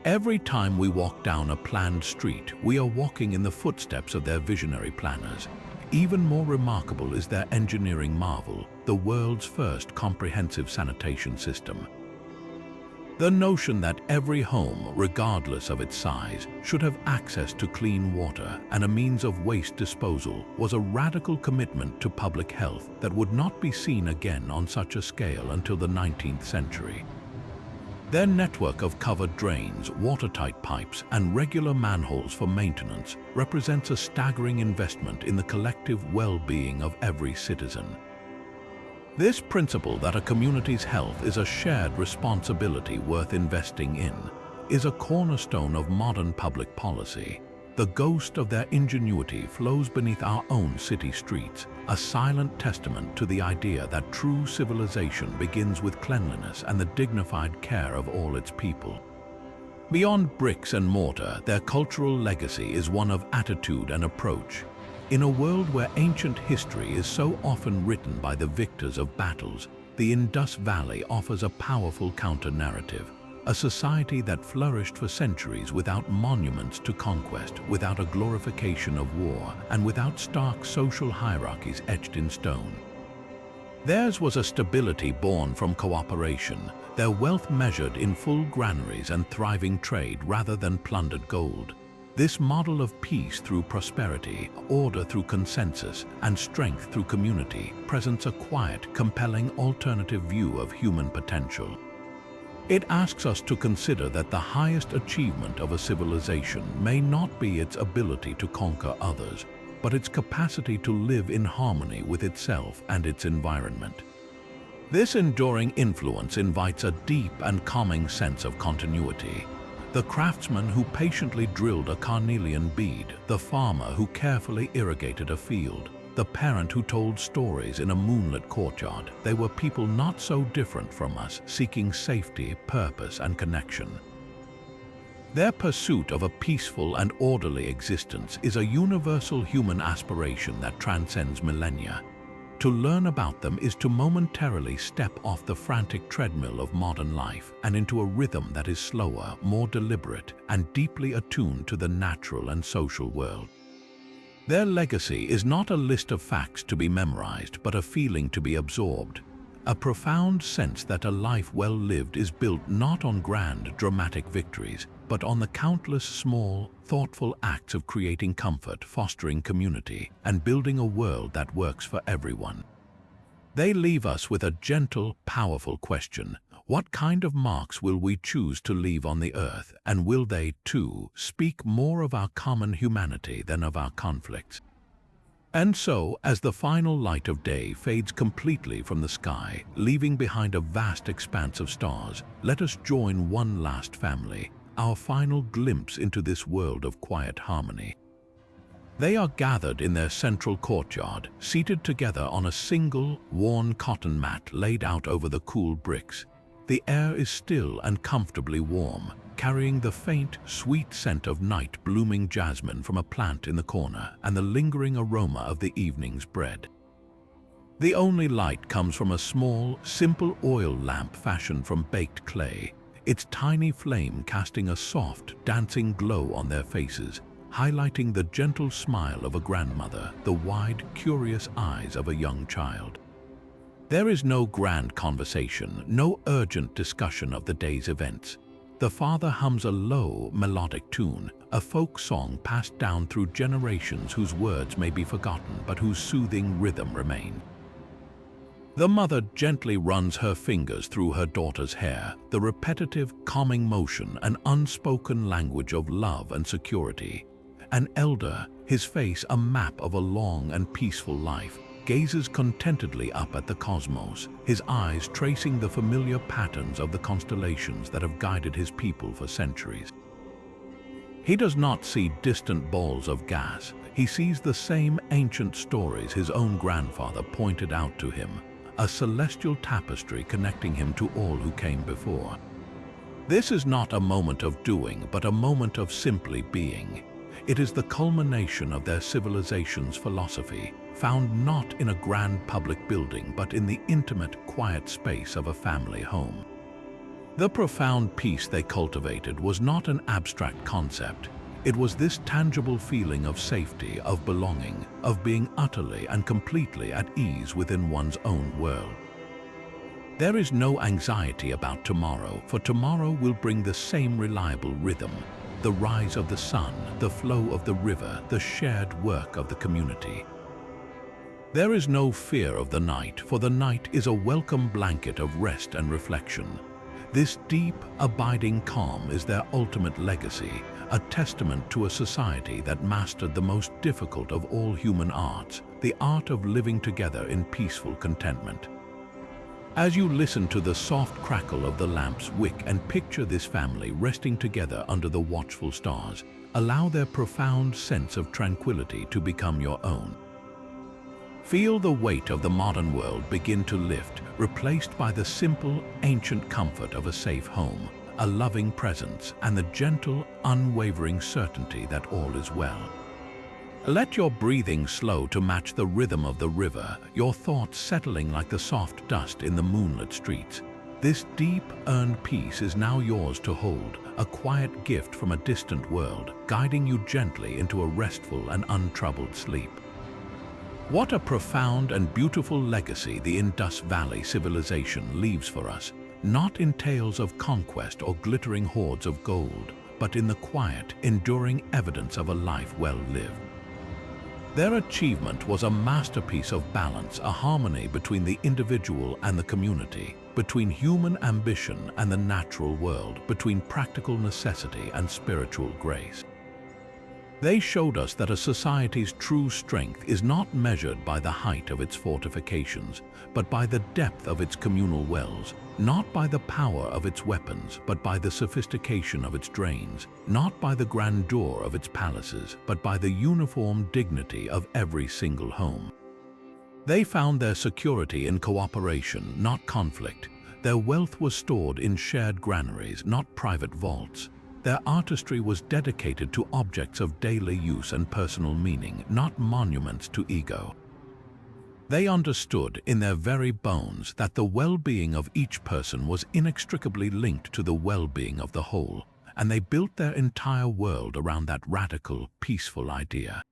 Every time we walk down a planned street, we are walking in the footsteps of their visionary planners. Even more remarkable is their engineering marvel, the world's first comprehensive sanitation system. The notion that every home, regardless of its size, should have access to clean water and a means of waste disposal was a radical commitment to public health that would not be seen again on such a scale until the 19th century. Their network of covered drains, watertight pipes, and regular manholes for maintenance represents a staggering investment in the collective well-being of every citizen. This principle that a community's health is a shared responsibility worth investing in is a cornerstone of modern public policy. The ghost of their ingenuity flows beneath our own city streets, a silent testament to the idea that true civilization begins with cleanliness and the dignified care of all its people. Beyond bricks and mortar, their cultural legacy is one of attitude and approach. In a world where ancient history is so often written by the victors of battles, the Indus Valley offers a powerful counter-narrative. A society that flourished for centuries without monuments to conquest, without a glorification of war, and without stark social hierarchies etched in stone. Theirs was a stability born from cooperation, their wealth measured in full granaries and thriving trade rather than plundered gold. This model of peace through prosperity, order through consensus, and strength through community presents a quiet, compelling alternative view of human potential. It asks us to consider that the highest achievement of a civilization may not be its ability to conquer others, but its capacity to live in harmony with itself and its environment. This enduring influence invites a deep and calming sense of continuity. The craftsman who patiently drilled a carnelian bead, the farmer who carefully irrigated a field, the parent who told stories in a moonlit courtyard, they were people not so different from us, seeking safety, purpose, and connection. Their pursuit of a peaceful and orderly existence is a universal human aspiration that transcends millennia. To learn about them is to momentarily step off the frantic treadmill of modern life and into a rhythm that is slower, more deliberate, and deeply attuned to the natural and social world. Their legacy is not a list of facts to be memorized, but a feeling to be absorbed. A profound sense that a life well lived is built not on grand, dramatic victories, but on the countless small, thoughtful acts of creating comfort, fostering community, and building a world that works for everyone. They leave us with a gentle, powerful question. What kind of marks will we choose to leave on the earth, and will they, too, speak more of our common humanity than of our conflicts? And so, as the final light of day fades completely from the sky, leaving behind a vast expanse of stars, let us join one last family, our final glimpse into this world of quiet harmony. They are gathered in their central courtyard, seated together on a single, worn cotton mat laid out over the cool bricks. The air is still and comfortably warm, carrying the faint, sweet scent of night-blooming jasmine from a plant in the corner and the lingering aroma of the evening's bread. The only light comes from a small, simple oil lamp fashioned from baked clay, its tiny flame casting a soft, dancing glow on their faces, highlighting the gentle smile of a grandmother, the wide, curious eyes of a young child. There is no grand conversation, no urgent discussion of the day's events. The father hums a low, melodic tune, a folk song passed down through generations whose words may be forgotten but whose soothing rhythm remains. The mother gently runs her fingers through her daughter's hair, the repetitive, calming motion, an unspoken language of love and security. An elder, his face a map of a long and peaceful life, gazes contentedly up at the cosmos, his eyes tracing the familiar patterns of the constellations that have guided his people for centuries. He does not see distant balls of gas. He sees the same ancient stories his own grandfather pointed out to him, a celestial tapestry connecting him to all who came before. This is not a moment of doing, but a moment of simply being. It is the culmination of their civilization's philosophy, found not in a grand public building, but in the intimate, quiet space of a family home. The profound peace they cultivated was not an abstract concept. It was this tangible feeling of safety, of belonging, of being utterly and completely at ease within one's own world. There is no anxiety about tomorrow, for tomorrow will bring the same reliable rhythm, the rise of the sun, the flow of the river, the shared work of the community. There is no fear of the night, for the night is a welcome blanket of rest and reflection. This deep, abiding calm is their ultimate legacy, a testament to a society that mastered the most difficult of all human arts, the art of living together in peaceful contentment. As you listen to the soft crackle of the lamp's wick and picture this family resting together under the watchful stars, allow their profound sense of tranquility to become your own. Feel the weight of the modern world begin to lift, replaced by the simple, ancient comfort of a safe home, a loving presence, and the gentle, unwavering certainty that all is well. Let your breathing slow to match the rhythm of the river, your thoughts settling like the soft dust in the moonlit streets. This deep, earned peace is now yours to hold, a quiet gift from a distant world, guiding you gently into a restful and untroubled sleep. What a profound and beautiful legacy the Indus Valley civilization leaves for us, not in tales of conquest or glittering hoards of gold, but in the quiet, enduring evidence of a life well lived. Their achievement was a masterpiece of balance, a harmony between the individual and the community, between human ambition and the natural world, between practical necessity and spiritual grace. They showed us that a society's true strength is not measured by the height of its fortifications, but by the depth of its communal wells, not by the power of its weapons, but by the sophistication of its drains, not by the grandeur of its palaces, but by the uniform dignity of every single home. They found their security in cooperation, not conflict. Their wealth was stored in shared granaries, not private vaults. Their artistry was dedicated to objects of daily use and personal meaning, not monuments to ego. They understood in their very bones that the well-being of each person was inextricably linked to the well-being of the whole, and they built their entire world around that radical, peaceful idea.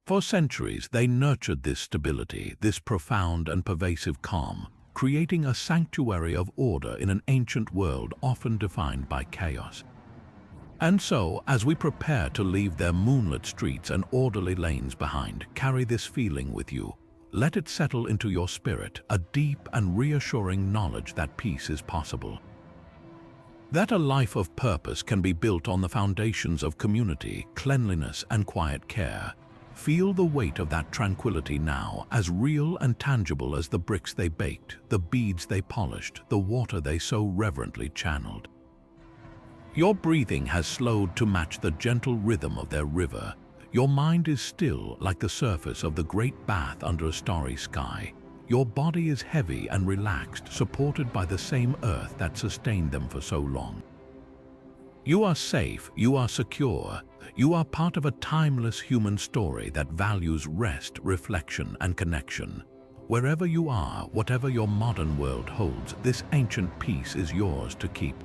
For centuries, they nurtured this stability, this profound and pervasive calm, creating a sanctuary of order in an ancient world often defined by chaos. And so, as we prepare to leave their moonlit streets and orderly lanes behind, carry this feeling with you. Let it settle into your spirit, a deep and reassuring knowledge that peace is possible. That a life of purpose can be built on the foundations of community, cleanliness, and quiet care. Feel the weight of that tranquility now, as real and tangible as the bricks they baked, the beads they polished, the water they so reverently channeled. Your breathing has slowed to match the gentle rhythm of their river. Your mind is still like the surface of the great bath under a starry sky. Your body is heavy and relaxed, supported by the same earth that sustained them for so long. You are safe, you are secure, you are part of a timeless human story that values rest, reflection, and connection. Wherever you are, whatever your modern world holds, this ancient peace is yours to keep.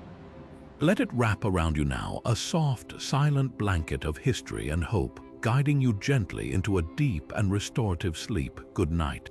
Let it wrap around you now, a soft, silent blanket of history and hope, guiding you gently into a deep and restorative sleep. Good night.